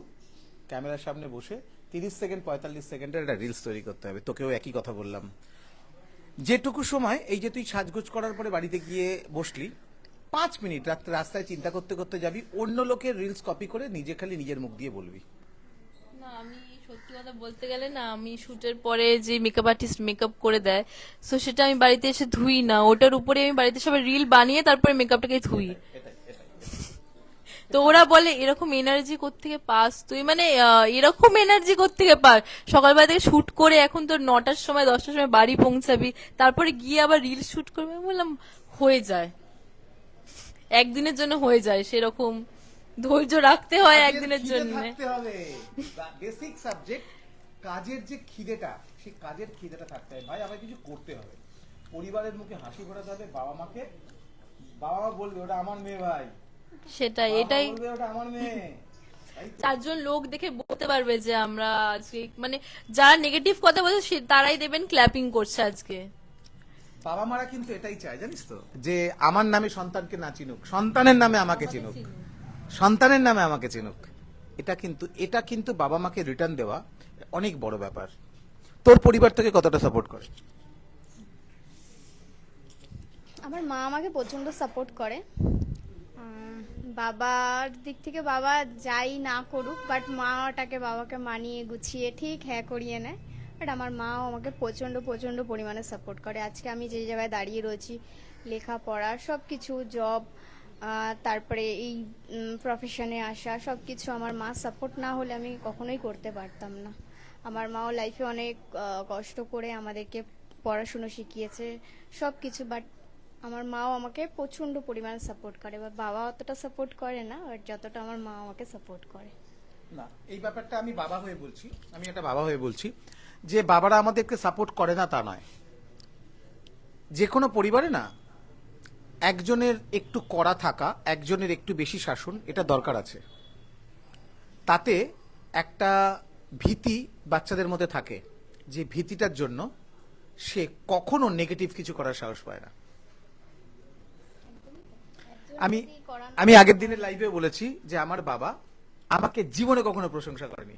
ক্যামেরার সামনে বসে 30 সেকেন্ড 45 সেকেন্ডের একটা রিলস তৈরি করতে হবে। তোকেও একই কথা বললাম, যেটুকু সময় এই যে তুই সাজগোজ করার পরে বাড়িতে গিয়ে বসলি 5 মিনিট রাস্তায় চিন্তা করতে করতে যাবি, অন্য লোকের রিলস কপি করে নিজে খালি নিজের মুখ দিয়ে বলবি। না আমি সত্যি কথা বলতে গেলে না, আমি শুটের পরে যে মেকআপ আর্টিস্ট মেকআপ করে দেয়, সো সেটা আমি বাড়িতে এসে ধুই না, ওটার উপরে আমি বাড়িতে সবাই রিল বানিয়ে তারপরে মেকআপটাকে ধুই। তো ওরা বলে এরকম এনার্জি কোত্থেকে পাস তুই, মানে এরকম এনার্জি কোত্থেকে পাস, সকালবেলা থেকে শুট করে এখন তোর 9টার সময় 10টার সময় বাড়ি পৌঁছাবি, তারপরে গিয়ে আবার রিল শুট করবি। আমি বললাম হয়ে যায়, একদিনের জন্য হয়ে যায়, সেরকম ধৈর্য রাখতে হয় একদিনের জন্য। বেসিক সাবজেক্ট কাজের যে খিদেটা, সেই কাজের খিদেটা থাকতে হয়। ভাই আমার কিছু করতে হবে, পরিবারের মুখে হাসি ফোটাতে হবে, বাবা মা বলবে ওটা আমার মেয়ে, ভাই সেটাই, এটাই ওটা আমার মেয়ে। 4 জন লোক দেখে বলতে পারবে যে আমরা আজকে, মানে যারা নেগেটিভ কথা বলছে তারাই দেবেন ক্ল্যাপিং করছে আজকে। বাবা মারা কিন্তু এটাই চায় জানিস তো, যে আমার নামে সন্তানকে না চিনুক, সন্তানের নামে আমাকে চিনুক, সন্তানের নামে আমাকে চিনুক। এটা কিন্তু বাবা মাকে রিটার্ন দেওয়া অনেক বড় ব্যাপার। তোর পরিবার থেকে কতটা সাপোর্ট করে? আমার মা আমাকে প্রচণ্ড সাপোর্ট করে। বাবার দিক থেকে বাবা যাই না করুক, বাট মাটাকে বাবাকে মানিয়ে গুছিয়ে ঠিক হ্যাঁ করিয়ে নেয়। বাট আমার মাও আমাকে প্রচণ্ড পরিমাণে সাপোর্ট করে। আজকে আমি যে জায়গায় দাঁড়িয়ে রয়েছি, লেখাপড়া সব কিছু, জব, তারপরে এই প্রফেশনে আসা সব কিছু আমার মা সাপোর্ট না হলে আমি কখনোই করতে পারতাম না। আমার মাও লাইফে অনেক কষ্ট করে আমাদেরকে পড়াশুনো শিখিয়েছে সব কিছু, বাট আমার মাও আমাকে প্রচণ্ড পরিমাণে সাপোর্ট করে, বা বাবা অতটা সাপোর্ট করে না, বাট যতটা আমার মা আমাকে সাপোর্ট করে। না, এই ব্যাপারটা আমি বাবা হয়ে বলছি, আমি একটা বাবা হয়ে বলছি যে বাবারা আমাদেরকে সাপোর্ট করে না তা নয়। যে কোনো পরিবারে না একজনের একটু কড়া থাকা, একজনের একটু বেশি শাসন, এটা দরকার আছে। তাতে একটা ভীতি বাচ্চাদের মধ্যে থাকে, যে ভীতিটার জন্য সে কখনো নেগেটিভ কিছু করার সাহস পায় না। আমি আমি আগের দিনের লাইভে বলেছি যে আমার বাবা আমাকে জীবনে কখনো প্রশংসা করেনি,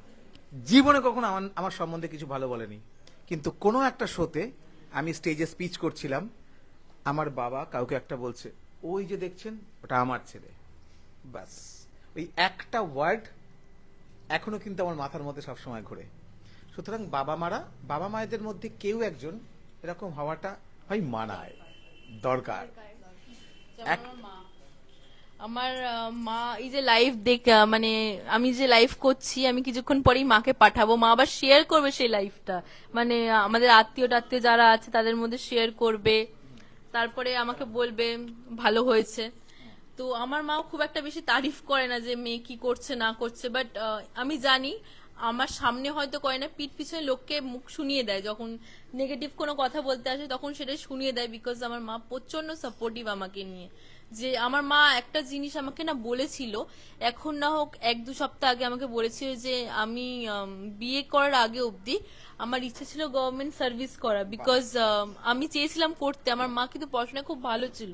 জীবনে কখনো আমার সম্বন্ধে কিছু ভালো বলেনি, কিন্তু কোনো একটা শোতে আমি স্টেজে স্পিচ করছিলাম, আমার বাবা কাউকে একটা বলছে, ওই যে দেখছেন ওটা আমার ছেলে। বাস ওই একটা ওয়ার্ড এখনো কিন্তু আমার মাথার মধ্যে সবসময় ঘোরে। সুতরাং বাবা মায়েদের মধ্যে কেউ একজন এরকম হওয়াটা হয় মানায়, দরকার। আমার মা এই যে লাইভ মানে আমি যে লাইভ করছি, আমি কিছুক্ষণ পরেই মাকে পাঠাবো, মা আবার শেয়ার করবে সেই লাইভটা, মানে আমাদের আত্মীয় টাত্মীয় যারা আছে তাদের মধ্যে শেয়ার করবে, তারপরে আমাকে বলবে ভালো হয়েছে। তো আমার মাও খুব একটা বেশি তারিফ করে না যে মেয়ে কি করছে না করছে, বাট আমি জানি আমার সামনে হয়তো করে না, পিঠ পিছনে লোককে মুখ শুনিয়ে দেয়, যখন নেগেটিভ কোনো কথা বলতে আসে তখন সেটা শুনিয়ে দেয়, বিকজ আমার মা প্রচন্ড সাপোর্টিভ আমাকে নিয়ে। যে আমার মা একটা জিনিস আমাকে না বলেছিল, এখন না হোক 1-2 সপ্তাহ আগে আমাকে বলেছিল যে আমি বিয়ে করার আগে অবধি আমার ইচ্ছা ছিল গভর্নমেন্ট সার্ভিস করা, বিকজ আমি চেয়েছিলাম করতে। আমার মা কিন্তু পড়াশোনায় খুব ভালো ছিল,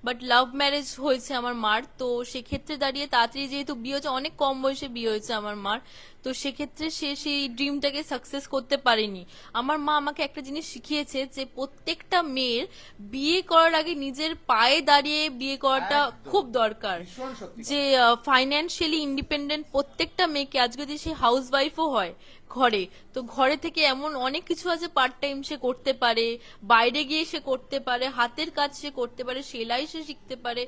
বাট লাভ ম্যারেজ হয়েছে আমার মার, তো সেক্ষেত্রে দাঁড়িয়ে তাড়াতাড়ি যেহেতু বিয়ে হয়েছে, অনেক কম বয়সে বিয়ে হয়েছে আমার মার, তো সেক্ষেত্রে সে সেই ড্রিমটাকে সাকসেস করতে পারেনি। আমার মা আমাকে একটা জিনিস শিখিয়েছে যে প্রত্যেকটা মেয়ের বিয়ে করার আগে নিজের পায়ে দাঁড়িয়ে বিয়ে করাটা খুব দরকার, যে ফাইন্যান্সিয়ালি ইন্ডিপেন্ডেন্ট প্রত্যেকটা মেয়েকে, আজকে যদি সে হাউস ওয়াইফও হয় ঘরে, তো ঘরে থেকে এমন অনেক কিছু আছে পার্ট টাইম সে করতে পারে, বাইরে গিয়ে সে করতে পারে, হাতের কাজ সে করতে পারে, সেলাই সে শিখতে পারে,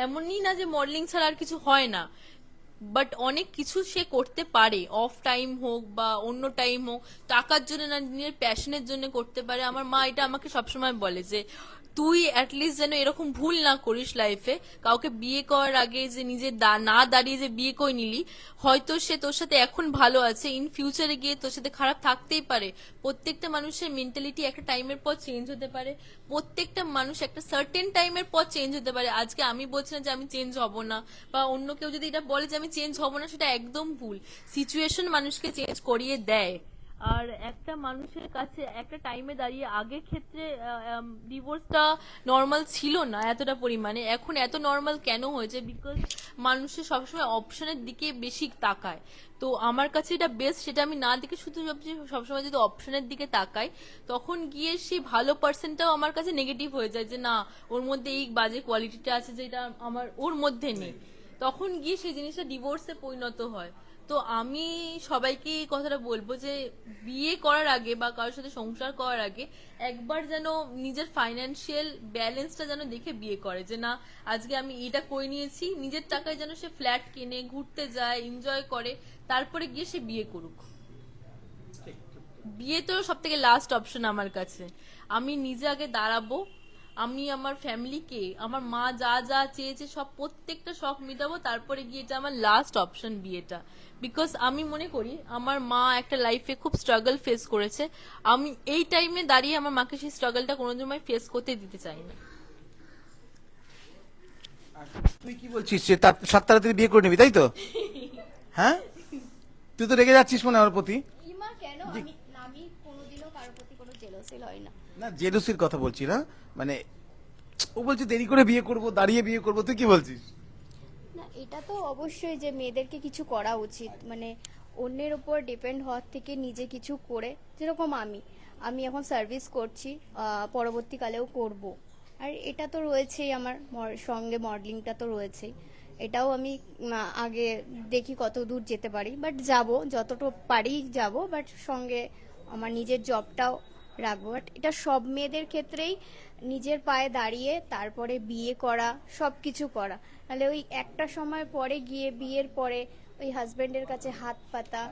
এমনই না যে মডেলিং ছাড়া আর কিছু হয় না, বাট অনেক কিছু সে করতে পারে, অফ টাইম হোক বা অন্য টাইম হোক, টাকার জন্য না নিজের প্যাশনের জন্য করতে পারে। আমার মা এটা আমাকে সবসময় বলে যে তুই অ্যাটলিস্ট যেন এরকম ভুল না করিস লাইফে, কাউকে বিয়ে করার আগে যে নিজে না দাঁড়িয়ে যে বিয়ে করে নিলি, হয়তো সে তোর সাথে এখন ভালো আছে, ইন ফিউচারে গিয়ে তোর সাথে খারাপ থাকতেই পারে। প্রত্যেকটা মানুষের মেন্টালিটি একটা টাইমের পর চেঞ্জ হতে পারে, প্রত্যেকটা মানুষ একটা সার্টেন টাইমের পর চেঞ্জ হতে পারে। আজকে আমি বলছি না যে আমি চেঞ্জ হব না, বা অন্য কেউ যদি এটা বলে যে আমি চেঞ্জ হব না, সেটা একদম ভুল। সিচুয়েশন মানুষকে চেঞ্জ করিয়ে দেয়। আর একটা মানুষের কাছে একটা টাইমে দাঁড়িয়ে আগের ক্ষেত্রে ডিভোর্সটা নর্মাল ছিল না এতটা পরিমাণে, এখন এত নর্মাল কেন হয়েছে, বিকজ মানুষের সবসময় অপশনের দিকে বেশি তাকায়। তো আমার কাছে এটা বেস্ট, সেটা আমি না দেখে শুধু সবসময় যদি অপশনের দিকে তাকাই, তখন গিয়ে সেই ভালো পার্সনটাও আমার কাছে নেগেটিভ হয়ে যায়, যে না ওর মধ্যে এই বাজে কোয়ালিটিটা আছে যেটা আমার ওর মধ্যে নেই, তখন গিয়ে সেই জিনিসটা ডিভোর্সে পরিণত হয়। তো আমি সবাইকে এই কথাটা বলবো যে বিয়ে করার আগে বা কারোর সাথে সংসার করার আগে একবার যেন নিজের ফাইন্যান্সিয়াল ব্যালেন্সটা যেন দেখে বিয়ে করে, যে না আজকে আমি এটা করে নিয়েছি, নিজের টাকায় যেন সে ফ্ল্যাট কিনে ঘুরতে যায়, এনজয় করে, তারপরে গিয়ে সে বিয়ে করুক। বিয়ে তো সব থেকে লাস্ট অপশন আমার কাছে। আমি নিজে আগে দাঁড়াবো, আমি আমার ফ্যামিলিকে, আমার মা যা যা চেয়েছে সব প্রত্যেকটা শখ মিটাবো, তারপরে গিয়ে এটা আমার লাস্ট অপশন বিয়েটা। বিকজ আমি মনে করি আমার মা একটা লাইফে খুব স্ট্রাগল ফেস করেছে, আমি এই টাইমে দাঁড়িয়ে আমার মাকে সেই স্ট্রাগলটা কোনো সময় ফেস করতে দিতে চাই না। তুই কি বলছিস যে সাত তাড়াতাড়ি বিয়ে করে নিবি, তাই তো? হ্যাঁ, তুই তো রেগে যাচ্ছিস মনে হয় ওর প্রতি। ইমা কেন, আমি কোনোদিনও কারোর প্রতি কোনো জেলাসি হয় না। না, জেলুসির কথা বলছি না, মানে ও বলছে দেরি করে বিয়ে করব, দাঁড়িয়ে বিয়ে করব, তুই কি বলছিস? না, এটা তো অবশ্যই যে মেয়েদেরকে কিছু করা উচিত, মানে অন্যের উপর ডিপেন্ড হওয়ার থেকে নিজে কিছু করে, যেরকম আমি এখন সার্ভিস করছি, পরবর্তীকালেও করব। আর এটা তো রয়েছেই, আমার সঙ্গে মডেলিংটা তো রয়েছেই, এটাও আমি আগে দেখি কত দূর যেতে পারি, বাট যাব যতটুকু পারি যাব, বাট সঙ্গে আমার নিজের জবটাও রাখবো, বাট এটা সব মেয়েদের ক্ষেত্রেই নিজের পায়ে দাঁড়িয়ে তারপরে বিয়ে করা, সব কিছু করা। তাহলে ওই একটা সময় পরে গিয়ে বিয়ের পরে ওই হাজবেন্ডের কাছে হাত পাতা,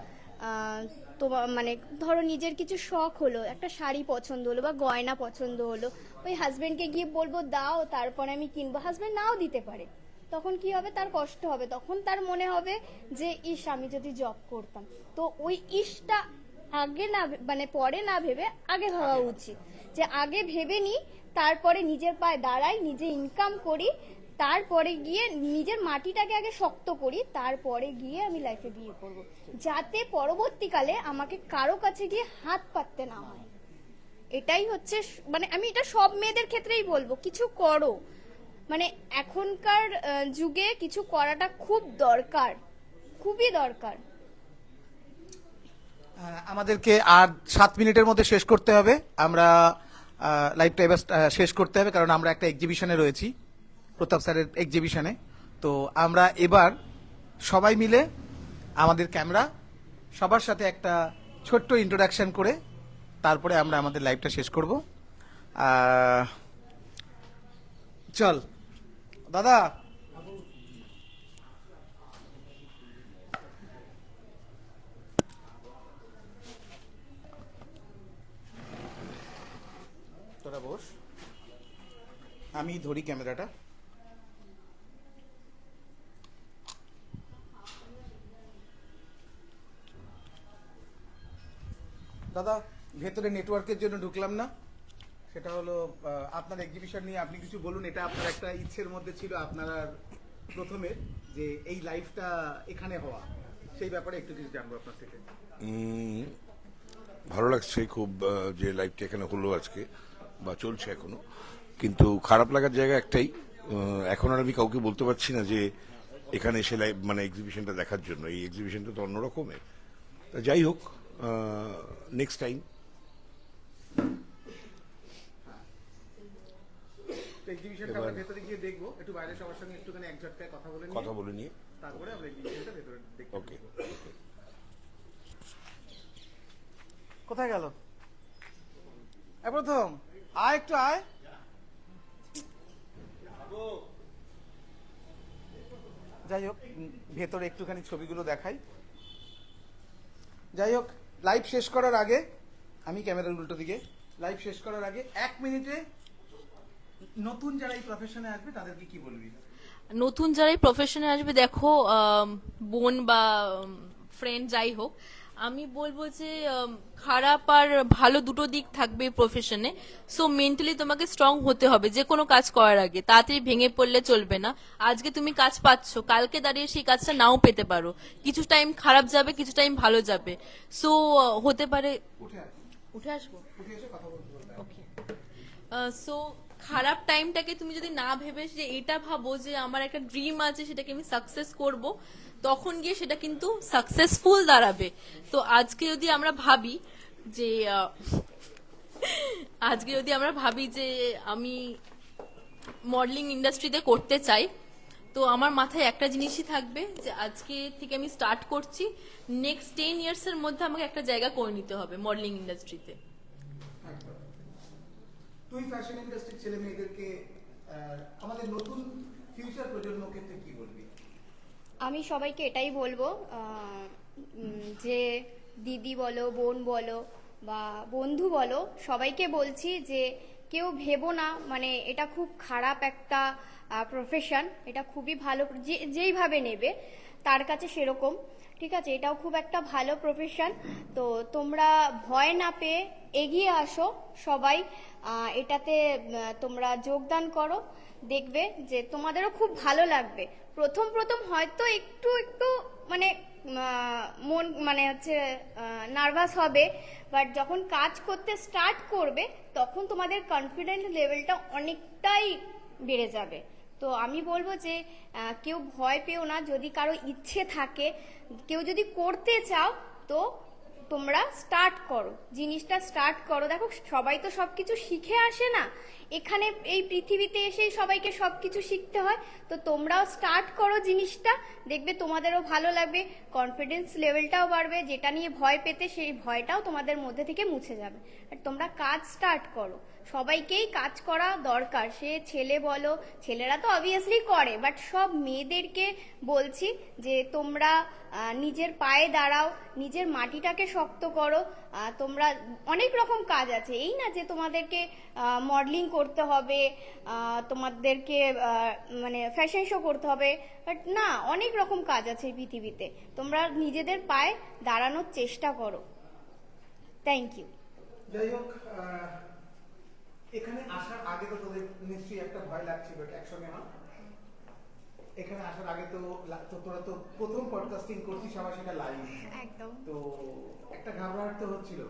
তোমার মানে ধরো নিজের কিছু শখ হলো, একটা শাড়ি পছন্দ হলো বা গয়না পছন্দ হলো, ওই হাজবেন্ডকে গিয়ে বলবো দাও তারপরে আমি কিনবো, হাজবেন্ড নাও দিতে পারে। তখন কি হবে, তার কষ্ট হবে, তখন তার মনে হবে যে ইস আমি যদি জব করতাম। তো ওই ইসটা আগে না মানে পরে না ভেবে আগে ভাবা উচিত, যে আগে ভেবে নি, তারপরে নিজের পায়ে দাঁড়াই, নিজে ইনকাম করি, তারপরে গিয়ে নিজের মাটিটাকে আগে শক্ত করি, তারপরে গিয়ে আমি লাইফে বিয়ে করব, যাতে পরবর্তীকালে আমাকে কারো কাছে গিয়ে হাত পাততে না হয়। এটাই হচ্ছে মানে আমি এটা সব মেয়েদের ক্ষেত্রেই বলবো, কিছু করো, মানে এখনকার যুগে কিছু করাটা খুব দরকার, খুবই দরকার। আমাদেরকে আর 7 মিনিটের মধ্যে শেষ করতে হবে। আমরা লাইভটা এবার শেষ করতে হবে, কারণ আমরা একটা এক্সিবিশনে রয়েছি, প্রতাপ স্যারের এক্সিবিশনে। তো আমরা এবার সবাই মিলে আমাদের ক্যামেরা সবার সাথে একটা ছোট্ট ইন্ট্রোডাকশন করে তারপরে আমরা আমাদের লাইভটা শেষ করব। চল দাদা, তোরা বস, আমি ধরি ক্যামেরাটা। দাদা, ভেতরে নেটওয়ার্কের জন্য ঢুকলাম না, সেটা হলো আপনার এক্সিবিশন নিয়ে আপনি কিছু বলুন। এটা আপনার একটা ইচ্ছের মধ্যে ছিল আপনার প্রথমে, যে এই লাইভটা এখানে হওয়া, সেই ব্যাপারে একটু কিছু জানবো আপনার থেকে। ভালো লাগছে খুব যে লাইভটা এখানে হলো আজকে বা চলছে এখনো, কিন্তু খারাপ লাগার জায়গা একটাই, এখন আর আমি কাউকে বলতে পারছি না যে এখানে এসে লাইভ মানে এক্সিবিশনটা দেখার জন্য। এই এক্সিবিশনটা তো অন্যরকমের। তা যাই হোক, নেক্সট টাইম। এক্সিবিশনটা আমরা ভেতরে গিয়ে দেখবো, একটু বাইরে সবার সঙ্গে একটুখানি এক ঝটকায় কথা বলে নিয়ে তারপরে আমরা এক্সিবিশনটা ভেতরে দেখব। ওকে। কোথায় গেল প্রথম? আয় একটু আয়। যাই হোক, ভেতরে একটুখানি ছবিগুলো দেখাই। যাই হোক, লাইভ শেষ করার আগে আমি ক্যামেরার উল্টো দিকে, লাইভ শেষ করার আগে 1 মিনিটে নতুন যারা এই প্রফেশনে আসবে তাদেরকে কি বলবি? নতুন যারা এই প্রফেশনে আসবে, দেখো বোন বা ফ্রেন্ড যাই হোক, আমি বলবো যে খারাপ আর ভালো দুটো দিক থাকবে এই প্রফেশনে। সো মেন্টালি তোমাকে স্ট্রং হতে হবে যে কোনো কাজ করার আগে। তাড়াতাড়ি ভেঙে পড়লে চলবে না। আজকে তুমি কাজ পাচ্ছ, কালকে দাঁড়িয়ে সেই কাজটা নাও পেতে পারো। কিছু টাইম খারাপ যাবে, কিছু টাইম ভালো যাবে। সো হতে পারে উঠে আসবো। ওকে। সো খারাপ টাইমটাকে তুমি যদি না ভেবে যে এটা ভাবো যে আমার একটা ড্রিম আছে, সেটাকে আমি সাকসেস করব, তখন গিয়ে সেটা কিন্তু সাকসেসফুল দাঁড়াবে। তো আজকে যদি আমরা ভাবি যে আমি মডেলিং ইন্ডাস্ট্রিতে করতে চাই, তো আমার মাথায় একটা জিনিসই থাকবে যে আজকে থেকে আমি স্টার্ট করছি, নেক্সট 10 ইয়ার্স এর মধ্যে আমাকে একটা জায়গা করে নিতে হবে মডেলিং ইন্ডাস্ট্রিতে। তুই ফ্যাশন ইন্ডাস্ট্রির ছেলে মেয়েদেরকে, আমাদের নতুন ফিউচার প্রজন্মকে তুই কি বলবি? আমি সবাইকে এটাই বলবো, যে দিদি বলো, বোন বলো বা বন্ধু বলো, সবাইকে বলছি যে কেউ ভেবো না মানে এটা খুব খারাপ একটা প্রফেশন। এটা খুবই ভালো, যেইভাবে নেবে তার কাছে সেরকম, ঠিক আছে? এটাও খুব একটা ভালো প্রফেশন। তো তোমরা ভয় না পেয়ে এগিয়ে আসো সবাই, এটাতে তোমরা যোগদান করো, দেখবে যে তোমাদেরও খুব ভালো লাগবে। প্রথম প্রথম হয়তো একটু একটু মানে মন মানে হচ্ছে নার্ভাস হবে, বাট যখন কাজ করতে স্টার্ট করবে তখন তোমাদের কনফিডেন্স লেভেলটা অনেকটাই বেড়ে যাবে। তো আমি বলবো যে কেউ ভয় পেও না, যদি কারো ইচ্ছে থাকে, কেউ যদি করতে চাও তো তোমরা স্টার্ট করো, জিনিসটা স্টার্ট করো। দেখো সবাই তো সবকিছু শিখে আসে না, এখানে এই পৃথিবীতে এসেই সবাইকে সবকিছু শিখতে হয়। তো তোমরাও স্টার্ট করো জিনিসটা, দেখবে তোমাদেরও ভালো লাগবে, কনফিডেন্স লেভেলটাও বাড়বে, যেটা নিয়ে ভয় পেতে সেই ভয়টাও তোমাদের মধ্যে থেকে মুছে যাবে। আর তোমরা কাজ স্টার্ট করো, সবাইকেই কাজ করা দরকার, সে ছেলে বলো, ছেলেরা তো অবভিয়াসলি করে, বাট সব মেয়েদেরকে বলছি যে তোমরা নিজের পায়ে দাঁড়াও, নিজের মাটিটাকে শক্ত করো। তোমরা অনেক রকম কাজ আছে, এই না যে তোমাদেরকে মডেলিং করতে হবে, তোমাদেরকে মানে ফ্যাশন শো করতে হবে, বাট না, অনেক রকম কাজ আছে এই পৃথিবীতে। তোমরা নিজেদের পায়ে দাঁড়ানোর চেষ্টা করো। Thank you. যাই হোক, এখানে আসার আগে তো তোদের নিশ্চয়ই একটা ভয় লাগছিল, একসঙ্গে না? এখানে আসার আগে তো তোরা তো প্রথম পডকাস্টিং করছিস, আবার সেটা লাইভ, একদম। তো একটা ঘাবড়াহট তো হচ্ছিল,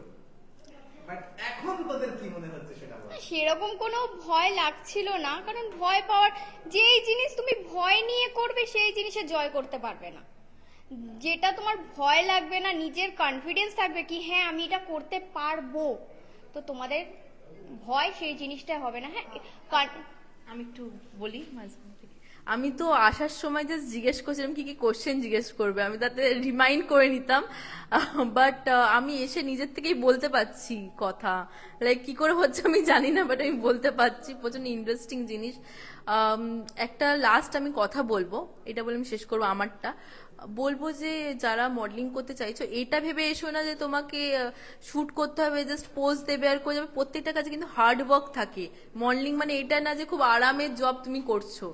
বাট এখন তোদের কি মনে হচ্ছে সেটা বল। সেরকম কোনো ভয় লাগছিল না, কারণ ভয় পাওয়ার, যেই জিনিস তুমি ভয় নিয়ে করবে সেই জিনিসে জয় করতে পারবে না। যেটা তোমার ভয় লাগবে না, নিজের কনফিডেন্স থাকবে কি হ্যাঁ আমি এটা করতে পারবো, তো তোমাদের ভয় সেই জিনিসটা হবে না। হ্যাঁ, আমি একটু বলি মাঝখান থেকে। আমি তো আসার সময় জাস্ট জিজ্ঞেস করছিলাম কি কি কোশ্চেন জিজ্ঞেস করবে, আমি তাতে রিমাইন্ড করে নিতাম, বাট আমি এসে নিজের থেকেই বলতে পারছি কথা, লাইক কি করে হচ্ছে আমি জানি না, বাট আমি বলতে পারছি। প্রচন্ড ইন্টারেস্টিং জিনিস। একটা লাস্ট আমি কথা বলবো, এটা বলে আমি শেষ করবো আমারটা। বলবো যে যারা মডেলিং করতে চাইছো, এটা ভেবে এসো না যে তোমাকে শুট করতে হবে, জাস্ট পোজ দেবে আর করে যাবে। প্রত্যেকটা কাজে কিন্তু হার্ড ওয়ার্ক থাকে। মডেলিং মানে এটা না যে খুব আরামের জব তুমি করছো,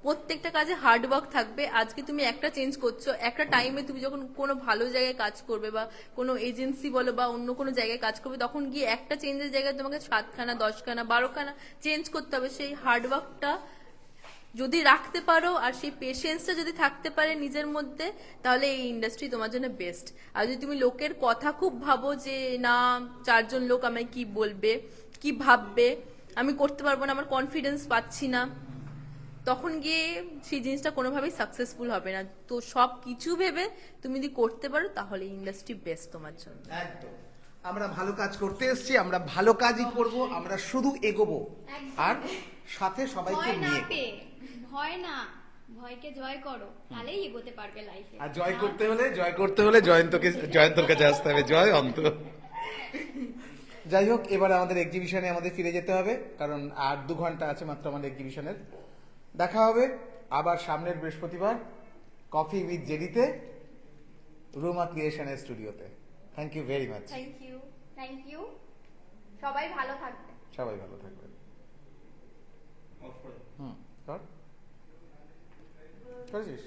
প্রত্যেকটা কাজে হার্ড ওয়ার্ক থাকবে। আজকে তুমি একটা চেঞ্জ করছো, একটা টাইমে তুমি যখন কোনো ভালো জায়গায় কাজ করবে বা কোনো এজেন্সি বলো বা অন্য কোনো জায়গায় কাজ করবে, তখন গিয়ে একটা চেঞ্জের জায়গায় তোমাকে 7খানা 10খানা 12খানা চেঞ্জ করতে হবে। সেই হার্ড ওয়ার্কটা যদি রাখতে পারো আর সেই পেশেন্সটা যদি থাকতে পারে নিজের মধ্যে, তাহলে এই ইন্ডাস্ট্রি তোমার জন্য বেস্ট। আর যদি তুমি লোকের কথা খুব ভাবো যে না 4জন লোক আমায় কি বলবে, কি ভাববে, আমি করতে পারবো না, আমার কনফিডেন্স পাচ্ছি না, তখন গিয়ে সেই জিনিসটা কোনোভাবেই সাকসেসফুল হবে না। তো সব কিছু ভেবে তুমি যদি করতে পারো তাহলে ইন্ডাস্ট্রি বেস্ট তোমার জন্য। একদম, আমরা ভালো কাজ করতে এসেছি, আমরা ভালো কাজই করব, আমরা শুধু এগোবো, আর সাথে সবাইকে ভয় না নিয়ে। পেয়ে, ভয় না, ভয়কে জয় করো, তাহলেই এগোতে পারবে লাইফে। আর জয় করতে হলে জয়ন্তর কাছে আসতে হবে। জয় অন্ত। যাই হোক, এবার আমাদের এক্সিবিশনে আমাদের ফিরে যেতে হবে, কারণ আর 2 ঘন্টা আছে মাত্র আমাদের এক্সিবিশনের। দেখা হবে আবার সামনের বৃহস্পতিবার কফি উইথ জেডিতে, রুমা ক্রিয়েশনের স্টুডিওতে। Thank you very much. Thank you, সবাই ভালো থাকবে। সবাই ভালো থাকবেন। করেছিস?